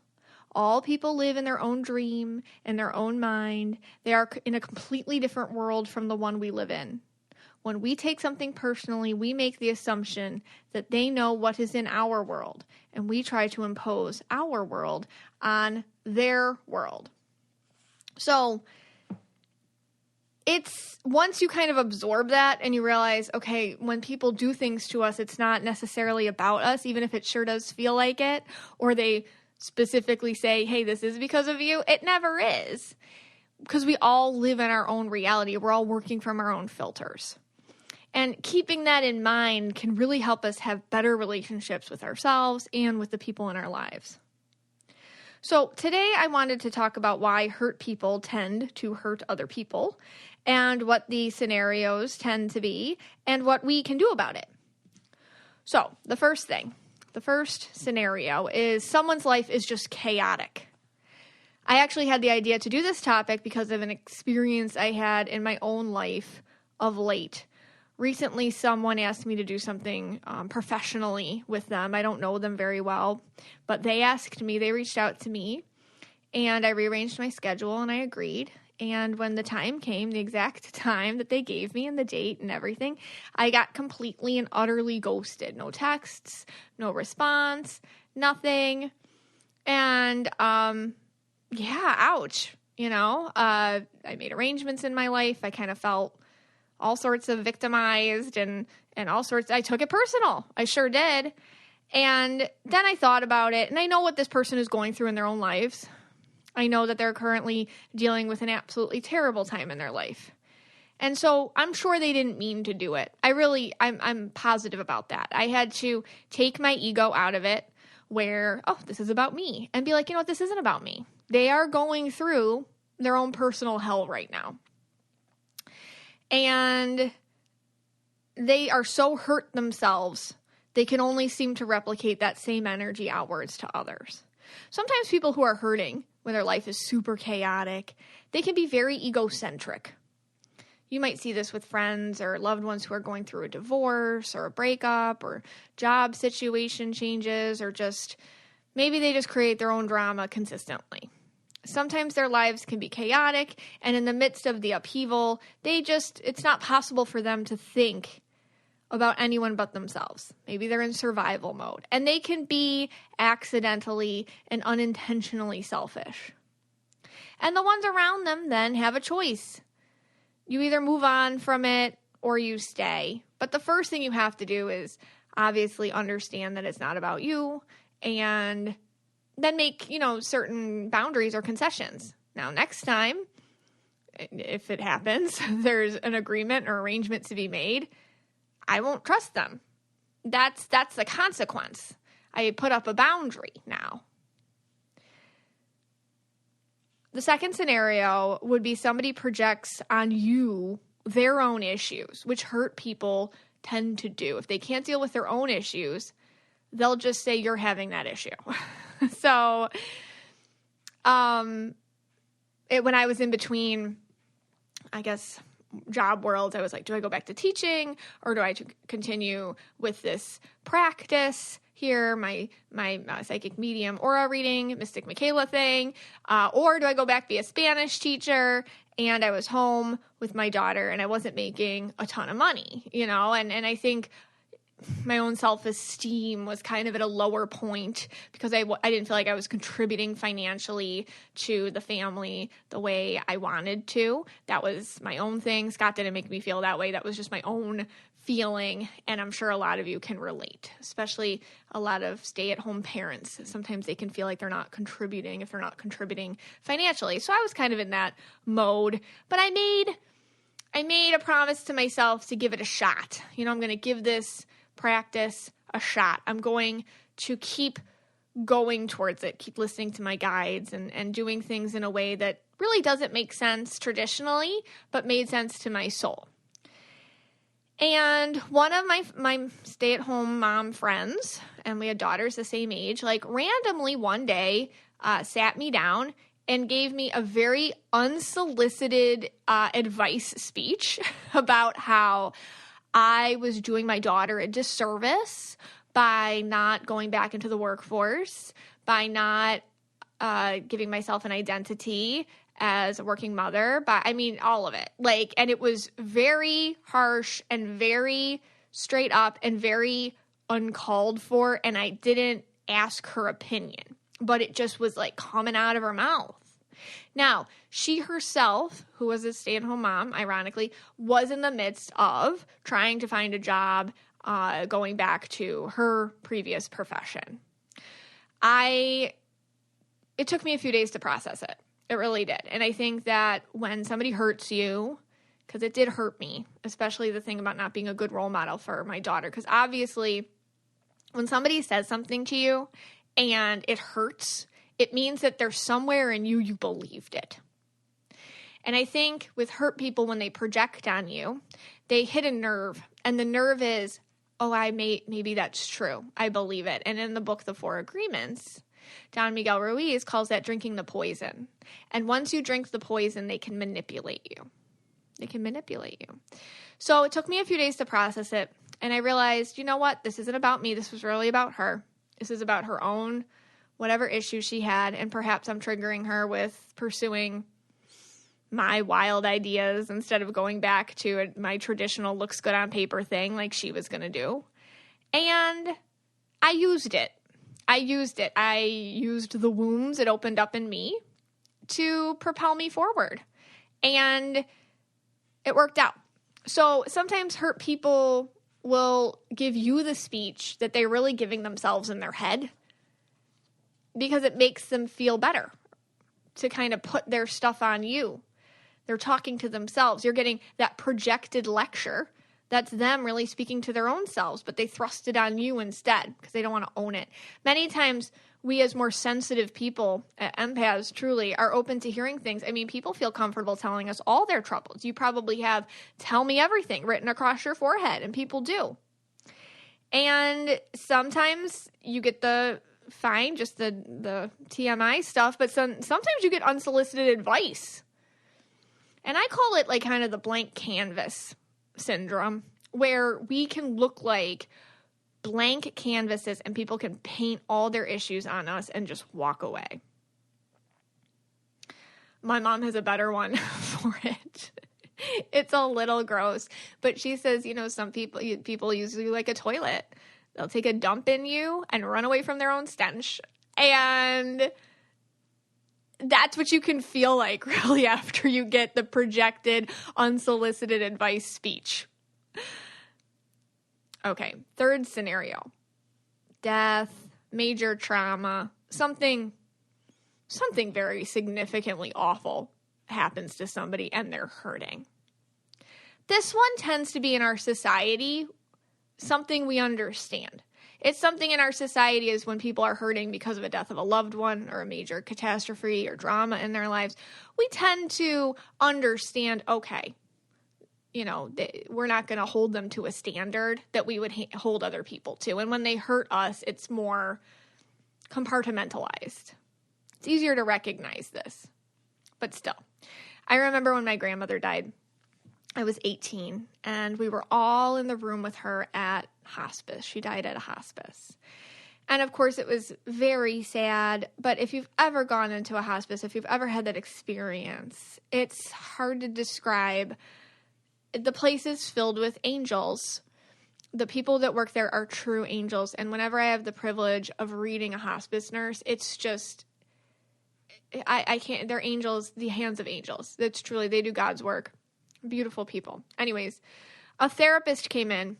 All people live in their own dream, in their own mind. They are in a completely different world from the one we live in. When we take something personally, we make the assumption that they know what is in our world, and we try to impose our world on their world. So it's once you kind of absorb that and you realize, okay, when people do things to us, it's not necessarily about us, even if it sure does feel like it, or they specifically say, hey, this is because of you. It never is, because we all live in our own reality. We're all working from our own filters. And keeping that in mind can really help us have better relationships with ourselves and with the people in our lives. So today I wanted to talk about why hurt people tend to hurt other people, and what the scenarios tend to be, and what we can do about it. So the first scenario is someone's life is just chaotic. I actually had the idea to do this topic because of an experience I had in my own life of late. Recently, someone asked me to do something professionally with them. I don't know them very well, but they reached out to me, and I rearranged my schedule, and I agreed. And when the time came, the exact time that they gave me and the date and everything, I got completely and utterly ghosted. No texts, no response, nothing. And, ouch. I made arrangements in my life. I kind of felt all sorts of victimized and all sorts. I took it personal. I sure did. And then I thought about it, and I know what this person is going through in their own lives. I know that they're currently dealing with an absolutely terrible time in their life. And so I'm sure they didn't mean to do it. I'm positive about that. I had to take my ego out of it where, this is about me, and be like, this isn't about me. They are going through their own personal hell right now. And they are so hurt themselves, they can only seem to replicate that same energy outwards to others. Sometimes people who are hurting, when their life is super chaotic, they can be very egocentric. You might see this with friends or loved ones who are going through a divorce or a breakup or job situation changes, or just maybe they just create their own drama consistently. Sometimes their lives can be chaotic, and in the midst of the upheaval, it's not possible for them to think about anyone but themselves. Maybe they're in survival mode, and they can be accidentally and unintentionally selfish. And the ones around them then have a choice. You either move on from it or you stay. But the first thing you have to do is obviously understand that it's not about you, and then make, certain boundaries or concessions. Now, next time, if it happens, there's an agreement or arrangement to be made, I won't trust them. That's the consequence. I put up a boundary now. The second scenario would be somebody projects on you their own issues, which hurt people tend to do. If they can't deal with their own issues, they'll just say you're having that issue. So, when I was in between, I guess, job worlds, I was like, do I go back to teaching, or do I continue with this practice here, my psychic medium aura reading, Mystic Michaela thing, or do I go back be a Spanish teacher? And I was home with my daughter, and I wasn't making a ton of money, and I think my own self-esteem was kind of at a lower point because I didn't feel like I was contributing financially to the family the way I wanted to. That was my own thing. Scott didn't make me feel that way. That was just my own feeling, and I'm sure a lot of you can relate, especially a lot of stay-at-home parents. Sometimes they can feel like they're not contributing if they're not contributing financially. So I was kind of in that mode, but I made a promise to myself to give it a shot. I'm going to give this practice a shot. I'm going to keep going towards it, keep listening to my guides and doing things in a way that really doesn't make sense traditionally, but made sense to my soul. And one of my stay-at-home mom friends, and we had daughters the same age, randomly one day sat me down and gave me a very unsolicited advice speech about how I was doing my daughter a disservice by not going back into the workforce, by not giving myself an identity as a working mother, but I mean, all of it. Like, and it was very harsh and very straight up and very uncalled for. And I didn't ask her opinion, but it just was like coming out of her mouth. Now, she herself, who was a stay-at-home mom, ironically, was in the midst of trying to find a job, going back to her previous profession. It took me a few days to process it. It really did. And I think that when somebody hurts you, because it did hurt me, especially the thing about not being a good role model for my daughter, because obviously when somebody says something to you and it hurts, it means that there's somewhere in you believed it. And I think with hurt people, when they project on you, they hit a nerve. And the nerve is, oh, maybe that's true. I believe it. And in the book, The Four Agreements, Don Miguel Ruiz calls that drinking the poison. And once you drink the poison, they can manipulate you. They can manipulate you. So it took me a few days to process it. And I realized, you know what? This isn't about me. This was really about her. This is about her own whatever issue she had. And perhaps I'm triggering her with pursuing my wild ideas instead of going back to my traditional looks good on paper thing like she was going to do. And I used it. I used the wounds it opened up in me to propel me forward. And it worked out. So sometimes hurt people will give you the speech that they're really giving themselves in their head because it makes them feel better to kind of put their stuff on you. They're talking to themselves. You're getting that projected lecture. That's them really speaking to their own selves, but they thrust it on you instead because they don't want to own it. Many times, we as more sensitive people, empaths truly, are open to hearing things. I mean, people feel comfortable telling us all their troubles. You probably have "tell me everything" written across your forehead, and people do. And sometimes you get the TMI stuff, but sometimes you get unsolicited advice. And I call it like kind of the blank canvas syndrome, where we can look like blank canvases and people can paint all their issues on us and just walk away. My mom has a better one for it. It's a little gross, but she says, some people use you like a toilet. They'll take a dump in you and run away from their own stench. And that's what you can feel like really after you get the projected unsolicited advice speech. Okay, third scenario. Death, major trauma, something very significantly awful happens to somebody and they're hurting. This one tends to be in our society something we understand. It's something in our society is when people are hurting because of a death of a loved one or a major catastrophe or drama in their lives, we tend to understand, okay, we're not going to hold them to a standard that we would hold other people to. And when they hurt us, it's more compartmentalized. It's easier to recognize this. But still, I remember when my grandmother died, I was 18, and we were all in the room with her at hospice. She died at a hospice. And of course, it was very sad. But if you've ever gone into a hospice, if you've ever had that experience, it's hard to describe. The place is filled with angels. The people that work there are true angels. And whenever I have the privilege of reading a hospice nurse, it's just, I can't, they're angels, the hands of angels. It's truly, they do God's work. Beautiful people. Anyways, a therapist came in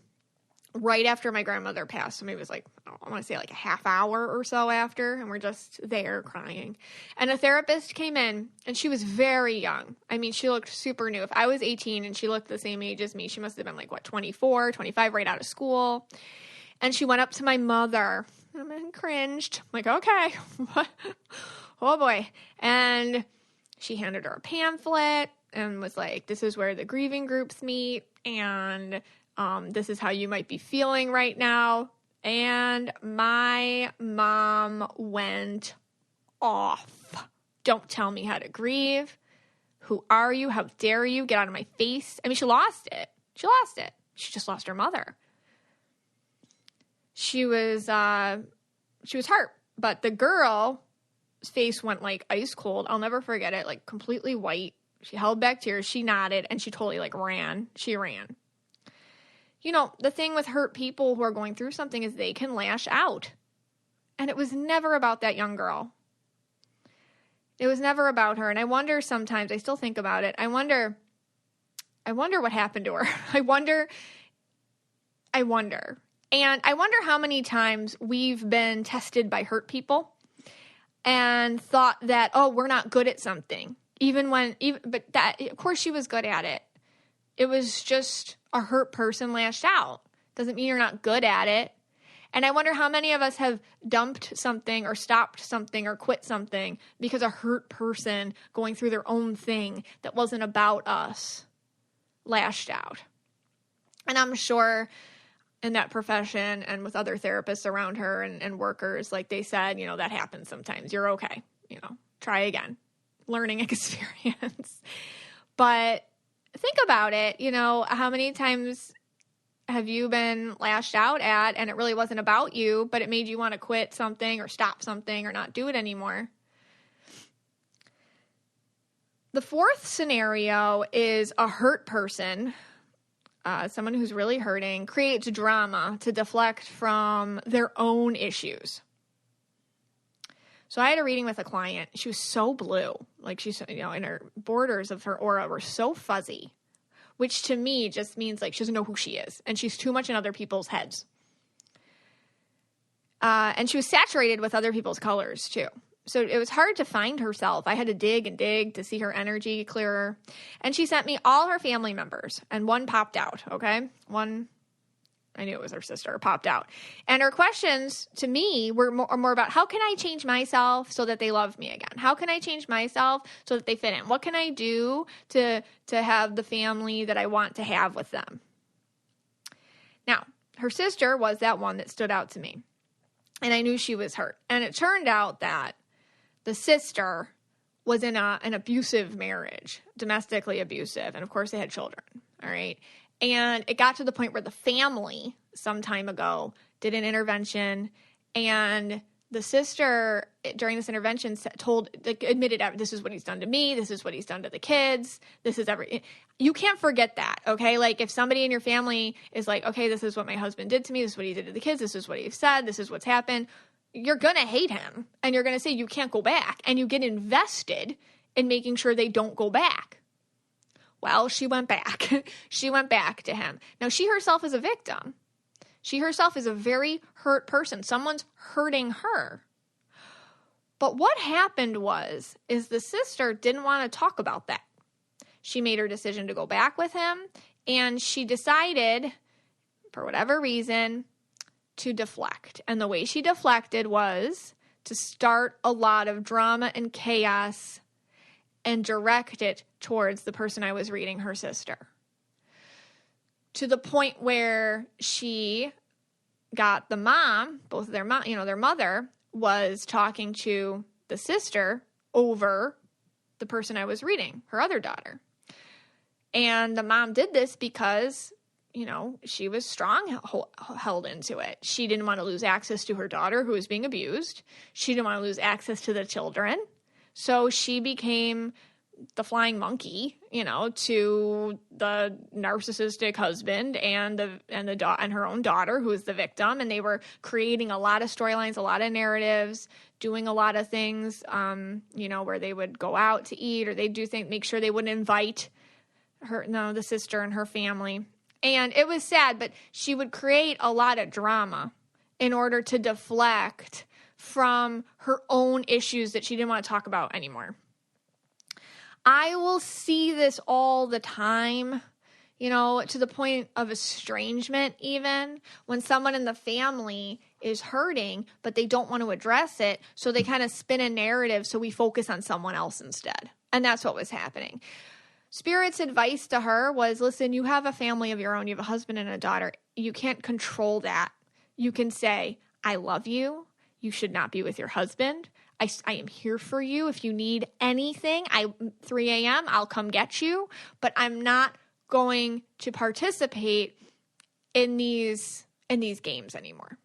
right after my grandmother passed. So maybe it was like, I want to say like a half hour or so after, and we're just there crying. And a therapist came in, and she was very young. I mean, she looked super new. If I was 18 and she looked the same age as me, she must have been like, 24, 25, right out of school. And she went up to my mother and cringed. I'm like, okay, oh boy. And she handed her a pamphlet and was like, this is where the grieving groups meet, and this is how you might be feeling right now. And my mom went off. Don't tell me how to grieve. Who are you? How dare you? Get out of my face. I mean, she lost it. She just lost her mother. She was hurt. But the girl face went like ice cold. I'll never forget it, like completely white. She held back tears. She nodded, and she totally like ran. She ran. You know, the thing with hurt people who are going through something is they can lash out. And it was never about that young girl. It was never about her. And I wonder sometimes, I still think about it. I wonder what happened to her. I wonder. And I wonder how many times we've been tested by hurt people and thought that, oh, we're not good at something. But that, of course she was good at it. It was just a hurt person lashed out. Doesn't mean you're not good at it. And I wonder how many of us have dumped something or stopped something or quit something because a hurt person going through their own thing that wasn't about us lashed out. And I'm sure in that profession and with other therapists around her and workers, like they said, you know, that happens sometimes. You're okay. You know, try again. Learning experience. But think about it, you know, how many times have you been lashed out at and it really wasn't about you, but it made you want to quit something or stop something or not do it anymore? The fourth scenario is a hurt person, someone who's really hurting, creates drama to deflect from their own issues. So I had a reading with a client. She was so blue. Like she's, you know, and her borders of her aura were so fuzzy, which to me just means like she doesn't know who she is. And she's too much in other people's heads. And she was saturated with other people's colors too. So it was hard to find herself. I had to dig and dig to see her energy clearer. And she sent me all her family members and one popped out. Okay. One, I knew it was her sister, popped out. And her questions to me were more about how can I change myself so that they love me again? How can I change myself so that they fit in? What can I do to have the family that I want to have with them? Now, her sister was that one that stood out to me. And I knew she was hurt. And it turned out that the sister was in an abusive marriage, domestically abusive. And of course they had children. All right. And it got to the point where the family some time ago did an intervention, and the sister during this intervention admitted, this is what he's done to me. This is what he's done to the kids. This is you can't forget that. Okay. Like if somebody in your family is like, okay, this is what my husband did to me. This is what he did to the kids. This is what he said. This is what's happened. You're going to hate him and you're going to say you can't go back, and you get invested in making sure they don't go back. Well, she went back. She went back to him. Now, she herself is a victim. She herself is a very hurt person. Someone's hurting her. But what happened is the sister didn't want to talk about that. She made her decision to go back with him, and she decided, for whatever reason, to deflect. And the way she deflected was to start a lot of drama and chaos and direct it towards the person I was reading, her sister. To the point where she got the mom, both of their mother was talking to the sister over the person I was reading, her other daughter. And the mom did this because, you know, she was strong held into it. She didn't want to lose access to her daughter who was being abused. She didn't want to lose access to the children. So she became the flying monkey, you know, to the narcissistic husband and her own daughter, who is the victim. And they were creating a lot of storylines, a lot of narratives, doing a lot of things, you know, where they would go out to eat, or they'd do things, make sure they wouldn't invite the sister and her family. And it was sad, but she would create a lot of drama in order to deflect from her own issues that she didn't want to talk about anymore. I will see this all the time, you know, to the point of estrangement even, when someone in the family is hurting, but they don't want to address it, so they kind of spin a narrative so we focus on someone else instead. And that's what was happening. Spirit's advice to her was, listen, you have a family of your own. You have a husband and a daughter. You can't control that. You can say, I love you. You should not be with your husband. I am here for you. If you need anything, 3 a.m., I'll come get you. But I'm not going to participate in these games anymore.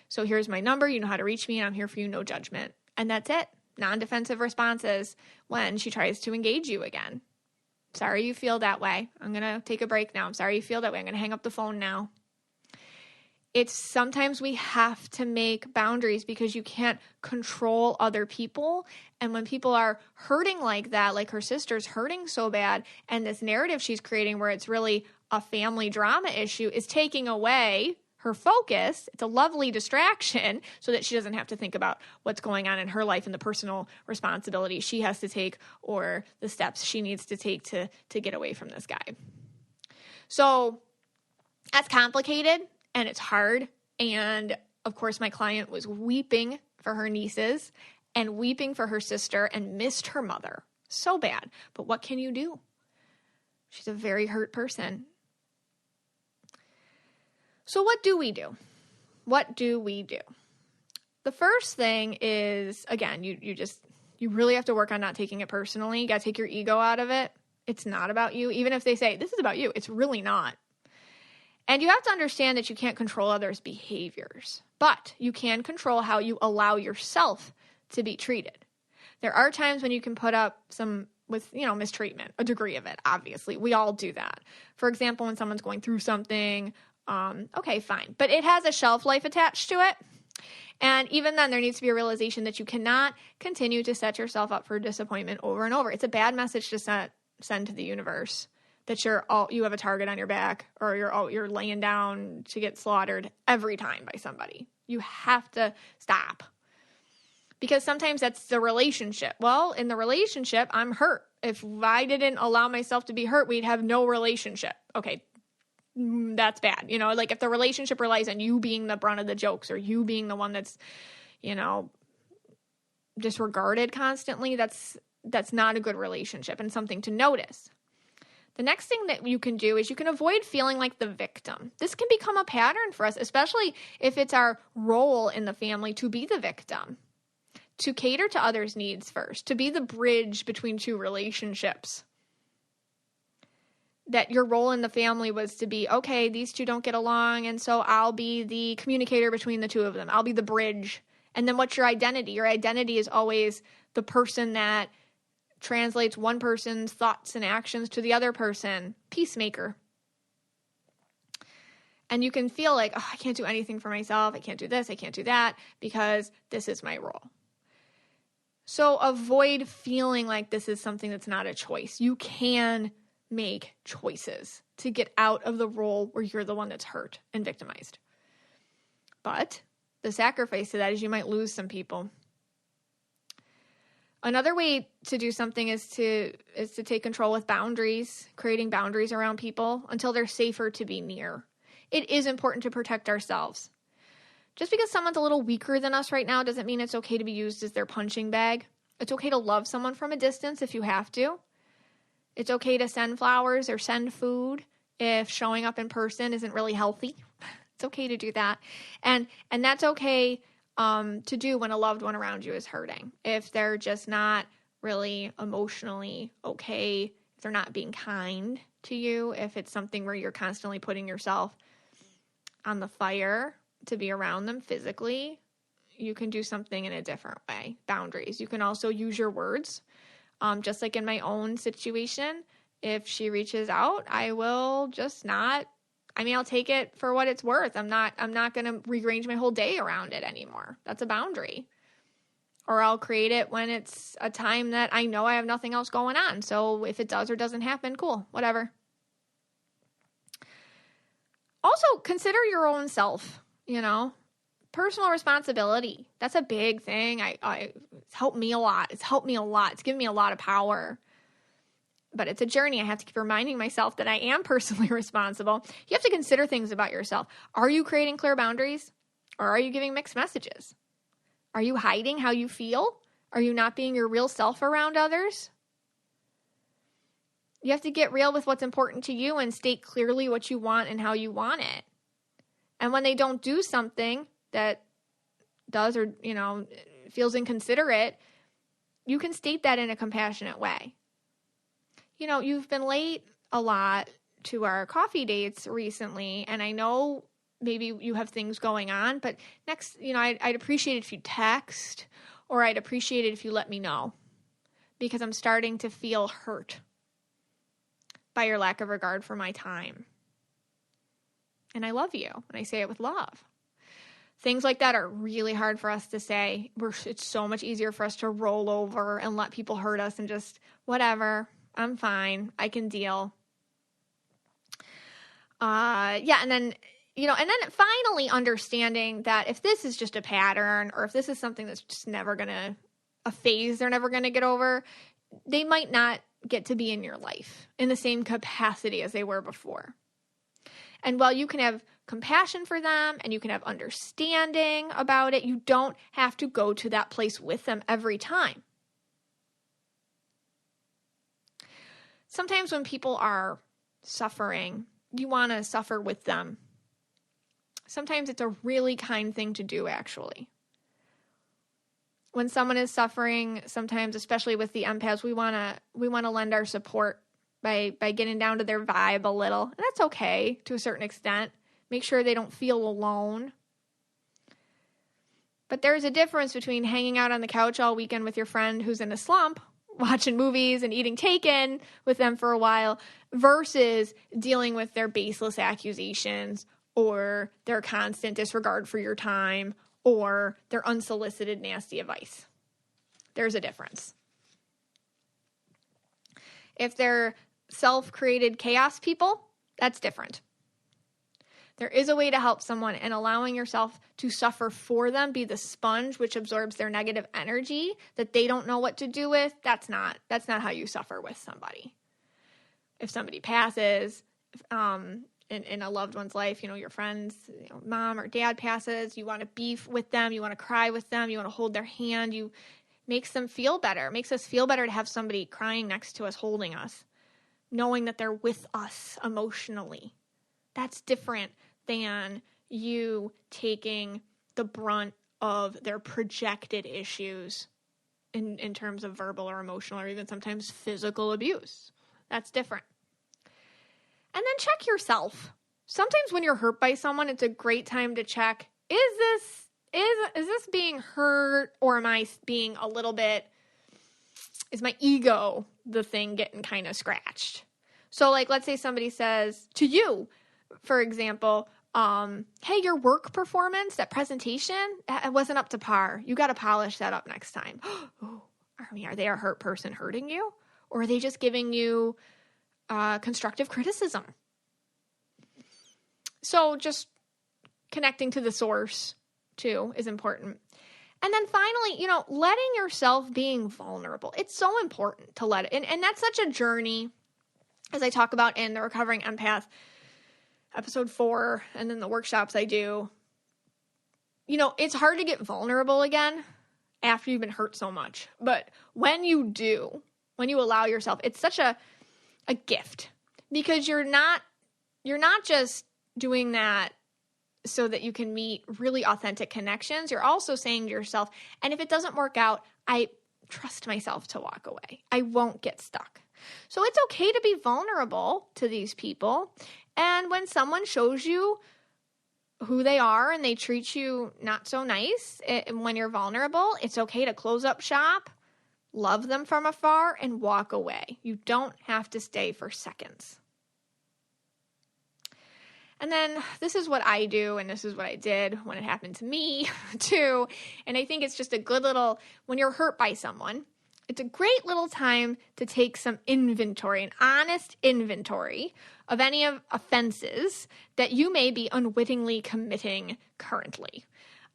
So here's my number. You know how to reach me, and I'm here for you. No judgment. And that's it. non-defensive responses when she tries to engage you again. Sorry you feel that way. I'm going to take a break now. I'm sorry you feel that way. I'm going to hang up the phone now. It's sometimes we have to make boundaries because you can't control other people. And when people are hurting like that, like her sister's hurting so bad, and this narrative she's creating where it's really a family drama issue is taking away her focus. It's a lovely distraction so that she doesn't have to think about what's going on in her life and the personal responsibility she has to take or the steps she needs to take to get away from this guy. So that's complicated. And it's hard. And of course, my client was weeping for her nieces and weeping for her sister and missed her mother so bad. But what can you do? She's a very hurt person. So what do we do? What do we do? The first thing is, again, you really have to work on not taking it personally. You got to take your ego out of it. It's not about you. Even if they say, this is about you, it's really not. And you have to understand that you can't control others' behaviors, but you can control how you allow yourself to be treated. There are times when you can put up some with, mistreatment, a degree of it, obviously. We all do that. For example, when someone's going through something, okay, fine. But it has a shelf life attached to it. And even then, there needs to be a realization that you cannot continue to set yourself up for disappointment over and over. It's a bad message to send to the universe. That you have a target on your back or you're laying down to get slaughtered every time by somebody. You have to stop. Because sometimes that's the relationship. Well, in the relationship, I'm hurt. If I didn't allow myself to be hurt, we'd have no relationship. Okay, that's bad. Like if the relationship relies on you being the brunt of the jokes or you being the one that's, disregarded constantly, that's not a good relationship and something to notice. The next thing that you can do is you can avoid feeling like the victim. This can become a pattern for us, especially if it's our role in the family to be the victim, to cater to others' needs first, to be the bridge between two relationships. That your role in the family was to be, okay, these two don't get along, and so I'll be the communicator between the two of them. I'll be the bridge. And then what's your identity? Your identity is always the person that translates one person's thoughts and actions to the other person. Peacemaker. And you can feel like, I can't do anything for myself. I can't do this. I can't do that because this is my role. So avoid feeling like this is something that's not a choice. You can make choices to get out of the role where you're the one that's hurt and victimized. But the sacrifice to that is you might lose some people. Another way to do something is to take control with boundaries, creating boundaries around people until they're safer to be near. It is important to protect ourselves. Just because someone's a little weaker than us right now doesn't mean it's okay to be used as their punching bag. It's okay to love someone from a distance if you have to. It's okay to send flowers or send food if showing up in person isn't really healthy. It's okay to do that. And that's okay to do when a loved one around you is hurting. If they're just not really emotionally okay, if they're not being kind to you, if it's something where you're constantly putting yourself on the fire to be around them physically, you can do something in a different way. Boundaries. You can also use your words. Just like in my own situation, if she reaches out, I will just not, I'll take it for what it's worth. I'm not going to rearrange my whole day around it anymore. That's a boundary. Or I'll create it when it's a time that I know I have nothing else going on. So if it does or doesn't happen, cool, whatever. Also, consider your own self, personal responsibility. That's a big thing. It's helped me a lot. It's given me a lot of power. But it's a journey. I have to keep reminding myself that I am personally responsible. You have to consider things about yourself. Are you creating clear boundaries? Or are you giving mixed messages? Are you hiding how you feel? Are you not being your real self around others? You have to get real with what's important to you and state clearly what you want and how you want it. And when they don't do something that does or, feels inconsiderate, you can state that in a compassionate way. You've been late a lot to our coffee dates recently, and I know maybe you have things going on, but next, I'd appreciate it if you text or I'd appreciate it if you let me know, because I'm starting to feel hurt by your lack of regard for my time. And I love you, and I say it with love. Things like that are really hard for us to say. It's so much easier for us to roll over and let people hurt us and just, whatever, I'm fine, I can deal. And then finally understanding that if this is just a pattern, or if this is something that's just never gonna, a phase they're never gonna get over, they might not get to be in your life in the same capacity as they were before. And while you can have compassion for them and you can have understanding about it, you don't have to go to that place with them every time. Sometimes when people are suffering, you want to suffer with them. Sometimes it's a really kind thing to do, actually. When someone is suffering, sometimes, especially with the empaths, we want to lend our support by getting down to their vibe a little. And that's okay to a certain extent. Make sure they don't feel alone. But there's a difference between hanging out on the couch all weekend with your friend who's in a slump, watching movies and eating Teigen with them for a while, versus dealing with their baseless accusations or their constant disregard for your time or their unsolicited nasty advice. There's a difference. If they're self-created chaos people, that's different. There is a way to help someone, and allowing yourself to suffer for them, be the sponge which absorbs their negative energy that they don't know what to do with, that's not how you suffer with somebody. If somebody passes in a loved one's life, your friend's mom or dad passes, you want to beef with them, you want to cry with them, you want to hold their hand, makes them feel better. It makes us feel better to have somebody crying next to us, holding us, knowing that they're with us emotionally. That's different than you taking the brunt of their projected issues in terms of verbal or emotional or even sometimes physical abuse. That's different. And then check yourself. Sometimes when you're hurt by someone, it's a great time to check, is this being hurt, or am I being a little bit, is my ego the thing getting kind of scratched? So let's say somebody says to you, for example, hey, your work performance, that presentation, it wasn't up to par. You got to polish that up next time. Are they a hurt person hurting you? Or are they just giving you constructive criticism? So just connecting to the source, too, is important. And then finally, letting yourself being vulnerable. It's so important to let it. And that's such a journey, as I talk about in the Recovering Empath, episode 4, and then the workshops I do. It's hard to get vulnerable again after you've been hurt so much. But when you do, when you allow yourself, it's such a gift, because you're not just doing that so that you can meet really authentic connections. You're also saying to yourself, and if it doesn't work out, I trust myself to walk away. I won't get stuck. So it's okay to be vulnerable to these people. And when someone shows you who they are and they treat you not so nice, when you're vulnerable, it's okay to close up shop, love them from afar, and walk away. You don't have to stay for seconds. And then this is what I do, and this is what I did when it happened to me too. And I think it's just a good little, when you're hurt by someone, it's a great little time to take some inventory, an honest inventory of any of offenses that you may be unwittingly committing currently.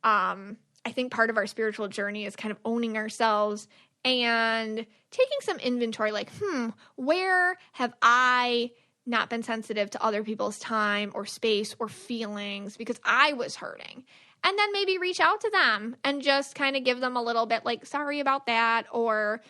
I think part of our spiritual journey is kind of owning ourselves and taking some inventory, where have I not been sensitive to other people's time or space or feelings because I was hurting? And then maybe reach out to them and just kind of give them a little bit sorry about that, or,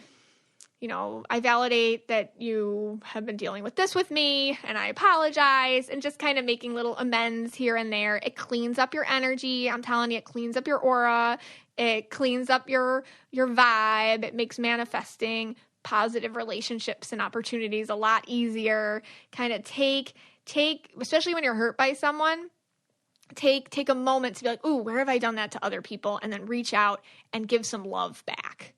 I validate that you have been dealing with this with me and I apologize, and just kind of making little amends here and there. It cleans up your energy. I'm telling you, it cleans up your aura. It cleans up your vibe. It makes manifesting positive relationships and opportunities a lot easier. Kind of take, especially when you're hurt by someone, take a moment to be like, ooh, where have I done that to other people? And then reach out and give some love back.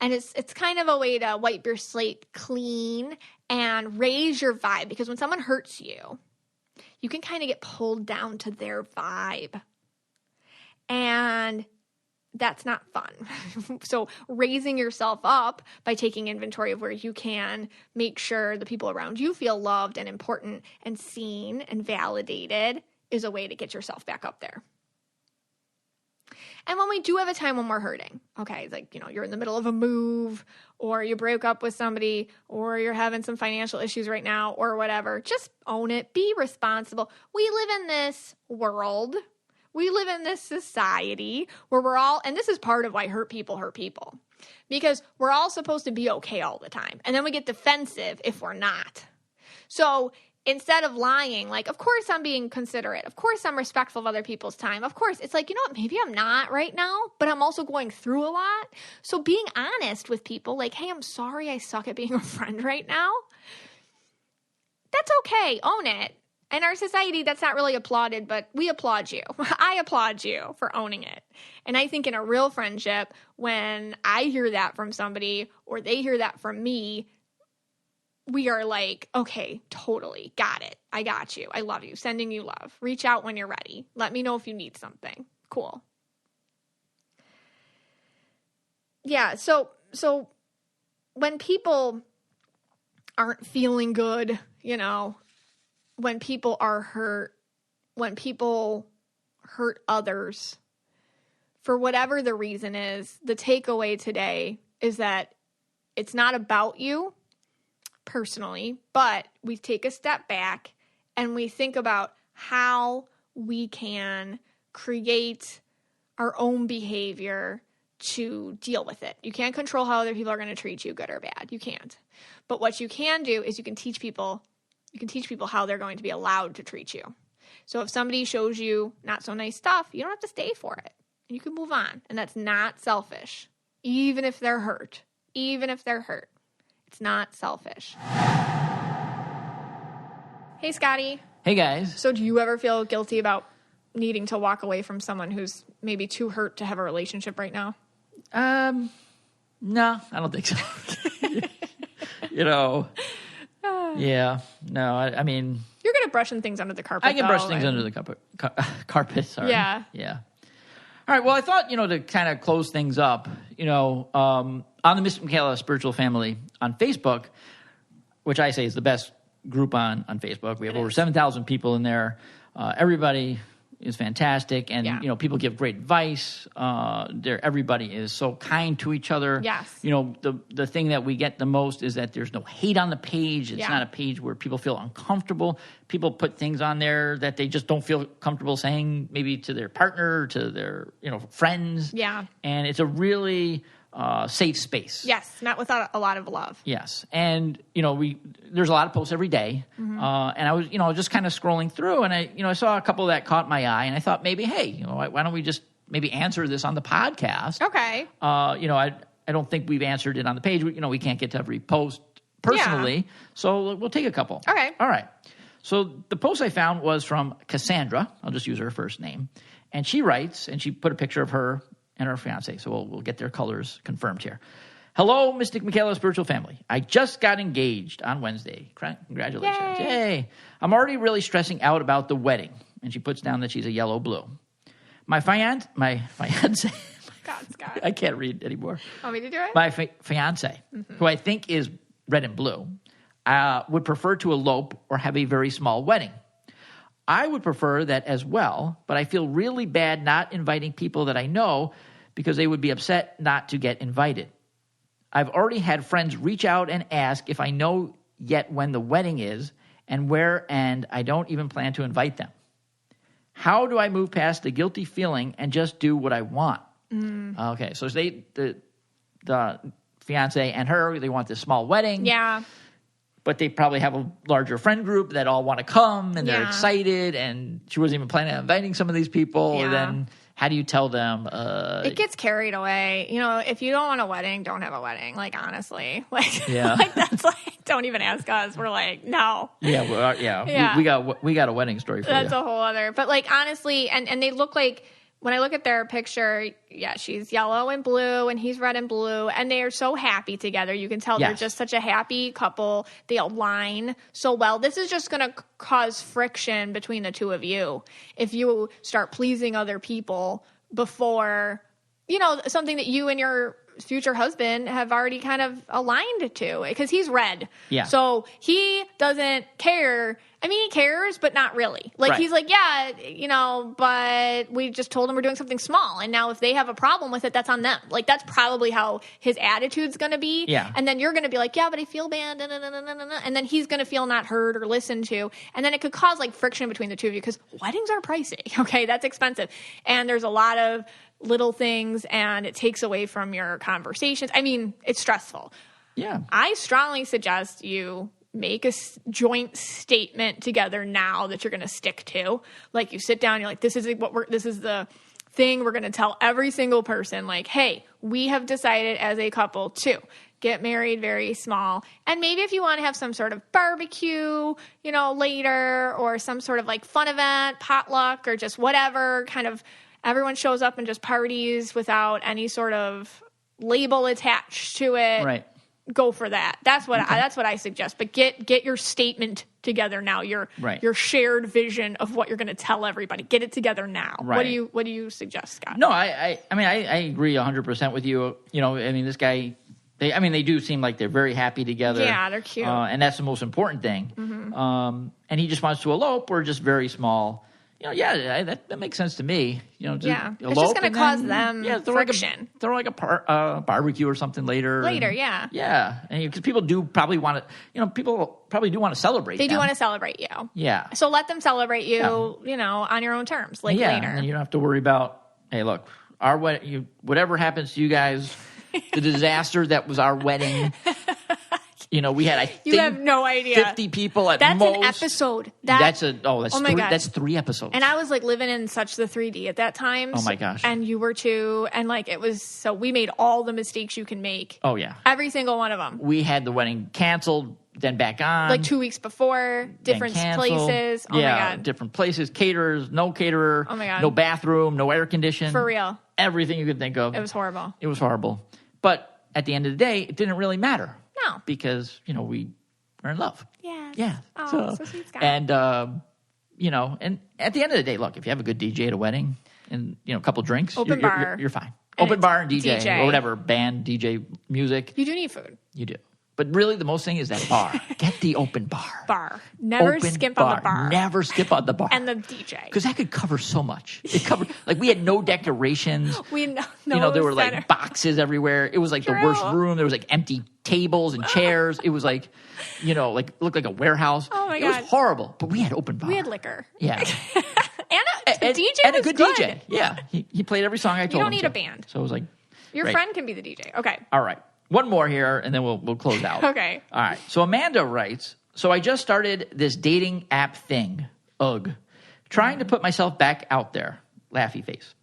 And it's kind of a way to wipe your slate clean and raise your vibe, because when someone hurts you, you can kind of get pulled down to their vibe. And that's not fun. So raising yourself up by taking inventory of where you can make sure the people around you feel loved and important and seen and validated is a way to get yourself back up there. And when we do have a time when we're hurting, okay, like, you're in the middle of a move, or you broke up with somebody, or you're having some financial issues right now, or whatever, just own it. Be responsible. We live in this world. We live in this society where we're all, and this is part of why hurt people, because we're all supposed to be okay all the time. And then we get defensive if we're not. So instead of lying, like, of course I'm being considerate. Of course I'm respectful of other people's time. Of course, it's like, you know what, maybe I'm not right now, but I'm also going through a lot. So being honest with people, like, hey, I'm sorry I suck at being a friend right now. That's okay. Own it. In our society, that's not really applauded, but we applaud you. I applaud you for owning it. And I think in a real friendship, when I hear that from somebody or they hear that from me, we are like, okay, totally, got it. I got you. I love you. Sending you love. Reach out when you're ready. Let me know if you need something. Cool. Yeah, so when people aren't feeling good, when people are hurt, when people hurt others, for whatever the reason is, the takeaway today is that it's not about you personally, but we take a step back and we think about how we can create our own behavior to deal with it. You can't control how other people are going to treat you, good or bad. You can't. But what you can do is you can teach people how they're going to be allowed to treat you. So if somebody shows you not so nice stuff, you don't have to stay for it. You can move on. And that's not selfish. Even if they're hurt. It's not selfish. Hey, Scotty. Hey, guys. So do you ever feel guilty about needing to walk away from someone who's maybe too hurt to have a relationship right now? No, I don't think so. Yeah, no, I mean... You're good at brushing things under the carpet, I can brush things under the carpet, sorry. Yeah. All right, well, I thought, to kind of close things up, on the Miss Michaela Spiritual Family on Facebook, which I say is the best group on Facebook. We have over 7,000 people in there. Everybody is fantastic, and people give great advice. Everybody is so kind to each other. Yes. The thing that we get the most is that there's no hate on the page. It's not a page where people feel uncomfortable. People put things on there that they just don't feel comfortable saying, maybe to their partner, or to their friends. Yeah. And it's a really safe space. Yes, met without a lot of love. Yes, and there's a lot of posts every day, and I was just kind of scrolling through, and I saw a couple that caught my eye, and I thought maybe, hey, why don't we just maybe answer this on the podcast? Okay. I don't think we've answered it on the page. We can't get to every post personally, so we'll take a couple. Okay. All right. So the post I found was from Cassandra. I'll just use her first name, and she writes, and she put a picture of her and her fiance. So we'll get their colors confirmed here. Hello, Mystic Michaela Spiritual Family. I just got engaged on Wednesday. Congratulations. Yay. I'm already really stressing out about the wedding. And she puts down that she's a yellow-blue. My fiance, God, Scott. I can't read anymore. Want me to do it? My fiance, who I think is red and blue, would prefer to elope or have a very small wedding. I would prefer that as well, but I feel really bad not inviting people that I know because they would be upset not to get invited. I've already had friends reach out and ask if I know yet when the wedding is and where, and I don't even plan to invite them. How do I move past the guilty feeling and just do what I want? Okay, so the fiance and her, they want this small wedding. Yeah. But they probably have a larger friend group that all want to come, and they're excited, and she wasn't even planning on inviting some of these people. Yeah. How do you tell them? It gets carried away. You know, if you don't want a wedding, don't have a wedding. Like, honestly. Like, Yeah. like that's like, don't even ask us. We're like, no. Yeah, well, Yeah. We got a wedding story for That's you. a whole other. But, like, honestly, and they look like, when I look at their picture, yeah, she's yellow and blue, and he's red and blue, and they are so happy together. You can tell they're just such a happy couple. They align so well. This is just going to cause friction between the two of you if you start pleasing other people before, you know, something that you and your future husband have already kind of aligned to, because he's red. Yeah. So he doesn't care. I mean, he cares, but not really. Like, Right. he's like, yeah, you know, but we just told him we're doing something small. And now if they have a problem with it, that's on them. Like, that's probably how his attitude's going to be. Yeah. And then you're going to be like, yeah, but I feel bad. And then he's going to feel not heard or listened to. And then it could cause, like, friction between the two of you, because weddings are pricey. Okay. That's expensive. And there's a lot of little things, and it takes away from your conversations. I mean, it's stressful. Yeah. I strongly suggest you make a joint statement together now that you're going to stick to. Like, you sit down, you're like, this is the thing we're going to tell every single person. Like, hey, we have decided as a couple to get married very small. And maybe if you want to have some sort of barbecue, you know, later, or some sort of like fun event, potluck, or just whatever kind of, everyone shows up and just parties without any sort of label attached to it. Right. Go for that. That's what I suggest. But get your statement together now. Your shared vision of what you're going to tell everybody. Get it together now. Right. What do you suggest, Scott? No, I mean, I agree 100% with you. You know, I mean, this guy, they do seem like they're very happy together. Yeah, they're cute. And that's the most important thing. Mm-hmm. And he just wants to elope. We're just very small. You know, yeah, that makes sense to me. You know, it's just going to cause them friction. Throw like a barbecue or something later. Yeah. Yeah, and because people do probably want to, you know, people probably do want to celebrate. They do want to celebrate you. Yeah. So let them celebrate you, you know, on your own terms, like later. And you don't have to worry about, hey, look, whatever happens to you guys, the disaster that was our wedding. You know, we had, I think, you have no idea. 50 people at that's most. That's an episode. That's my God. That's 3 episodes. And I was like living in such the 3D at that time. Oh my gosh. And you were too. And like, it was, so we made all the mistakes you can make. Oh yeah. Every single one of them. We had the wedding canceled, then back on. Like 2 weeks before, different places. Oh my God. Different places, caterers, no caterer. Oh my God. No bathroom, no air condition. For real. Everything you could think of. It was horrible. It was horrible. But at the end of the day, it didn't really matter. No. Because, you know, we were in love. Yes. Yeah. Oh, so sweet, Scott. And, you know, and at the end of the day, look, if you have a good DJ at a wedding and, you know, a couple drinks, Open bar. You're fine. And Open bar and DJ, or whatever, band, DJ, music. You do need food. You do. But really, the most thing is that bar. Get the open bar. Never open skip bar. on the bar. Never skip on the bar. And the DJ. Because that could cover so much. It covered, like, we had no decorations. You know, there were like boxes everywhere. It was like the worst room. There was like empty tables and chairs. It was like, you know, like looked like a warehouse. Oh my God. It was horrible. But we had open bar. We had liquor. Yeah. and DJ and was a good DJ. Yeah. He played every song I told him. You don't need to. a band. So it was like, your friend can be the DJ. Okay. All right. One more here, and then we'll close out. Okay. All right. So Amanda writes, so I just started this dating app thing. Ugh. Trying to put myself back out there. Laughy face.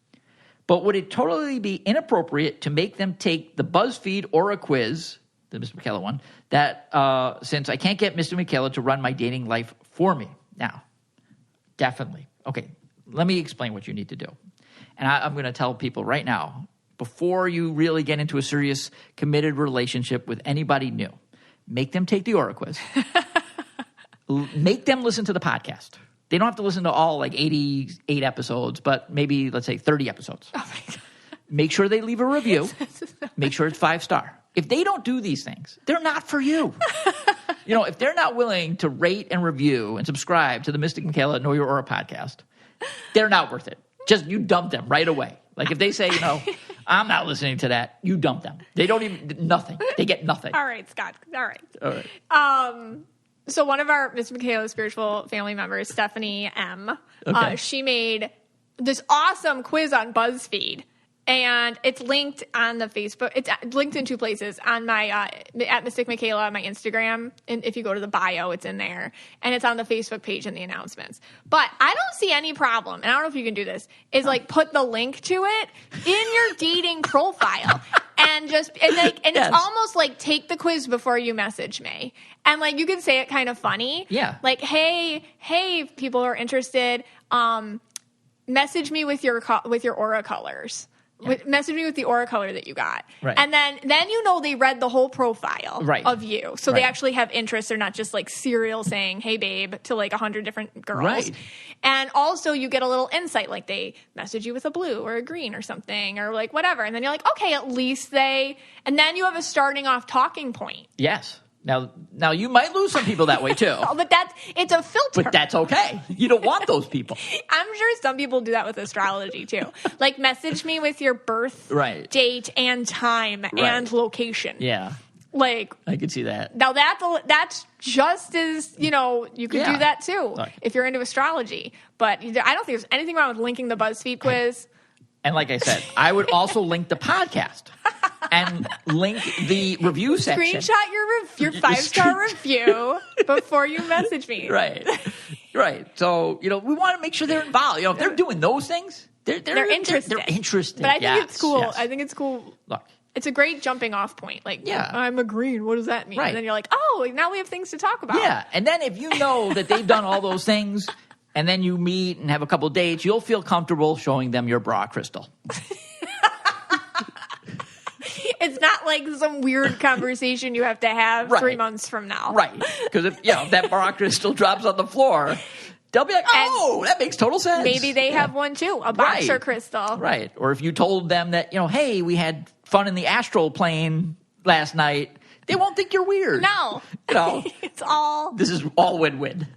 But would it totally be inappropriate to make them take the BuzzFeed or a quiz, the Mr. Michaela one, that since I can't get Mr. Michaela to run my dating life for me? Now, definitely. Okay, let me explain what you need to do. And I'm going to tell people right now, before you really get into a serious, committed relationship with anybody new, make them take the Aura quiz. Make them listen to the podcast. They don't have to listen to all like 88 episodes, but maybe, let's say, 30 episodes. Oh my God. Make sure they leave a review. Make sure it's 5-star. If they don't do these things, they're not for you. You know, if they're not willing to rate and review and subscribe to the Mystic Michaela Know Your Aura podcast, they're not worth it. Just you dump them right away. Like if they say, you know, I'm not listening to that, you dump them. They don't even, nothing. They get nothing. All right, Scott. All right. All right. So one of our Miss Michaela's spiritual family members, Stephanie M., Okay. she made this awesome quiz on BuzzFeed. And it's linked on the Facebook. It's linked in 2 places. On my, at Mystic Michaela, my Instagram. And if you go to the bio, it's in there. And it's on the Facebook page in the announcements. But I don't see any problem, and I don't know if you can do this, is like put the link to it in your dating profile. And yes. It's almost like take the quiz before you message me. And like you can say it kind of funny. Yeah. Like, hey, if people are interested, message me with your aura colors. Yeah. Message me with the aura color that you got. Right. And then you know they read the whole profile of you. So they Right. actually have interest. They're not just like serial saying, hey, babe, to like 100 different girls. Right. And also you get a little insight, like they message you with a blue or a green or something or like whatever. And then you're like, okay, at least and then you have a starting off talking point. Yes. Now you might lose some people that way too. But it's a filter. But that's okay. You don't want those people. I'm sure some people do that with astrology too. Like message me with your birth date and time and location. Yeah. Like I could see that. Now that's just as, you could do that too if you're into astrology. But I don't think there's anything wrong with linking the BuzzFeed quiz. And like I said, I would also link the podcast and link the review section. Screenshot your 5-star review before you message me. Right. So, we want to make sure they're involved. If they're doing those things, they're interested. They're interested. But I think it's cool. Yes. I think it's cool. Look. It's a great jumping off point. Like, I'm a green. What does that mean? Right. And then you're like, oh, now we have things to talk about. Yeah. And then if you know that they've done all those things and then you meet and have a couple dates, you'll feel comfortable showing them your bra crystal. It's not like some weird conversation you have to have 3 months from now. Right. Because if that bra crystal drops on the floor, they'll be like, oh, that makes total sense. Maybe they have one too, a boxer crystal. Right. Or if you told them that, hey, we had fun in the astral plane last night, they won't think you're weird. No. This is all win-win.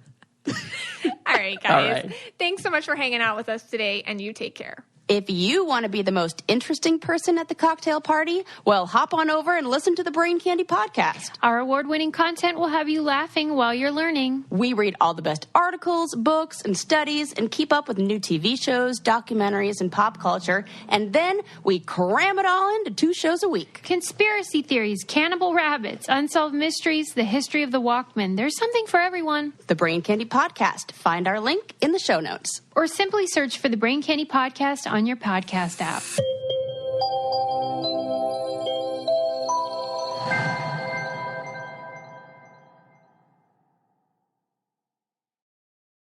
All right, guys. All right. Thanks so much for hanging out with us today, and you take care. If you want to be the most interesting person at the cocktail party, well, hop on over and listen to the Brain Candy podcast. Our award-winning content will have you laughing while you're learning. We read all the best articles, books, and studies and keep up with new TV shows, documentaries, and pop culture. And then we cram it all into 2 shows a week. Conspiracy theories, cannibal rabbits, unsolved mysteries, the history of the Walkman. There's something for everyone. The Brain Candy podcast. Find our link in the show notes. Or simply search for the Brain Candy podcast on your podcast app.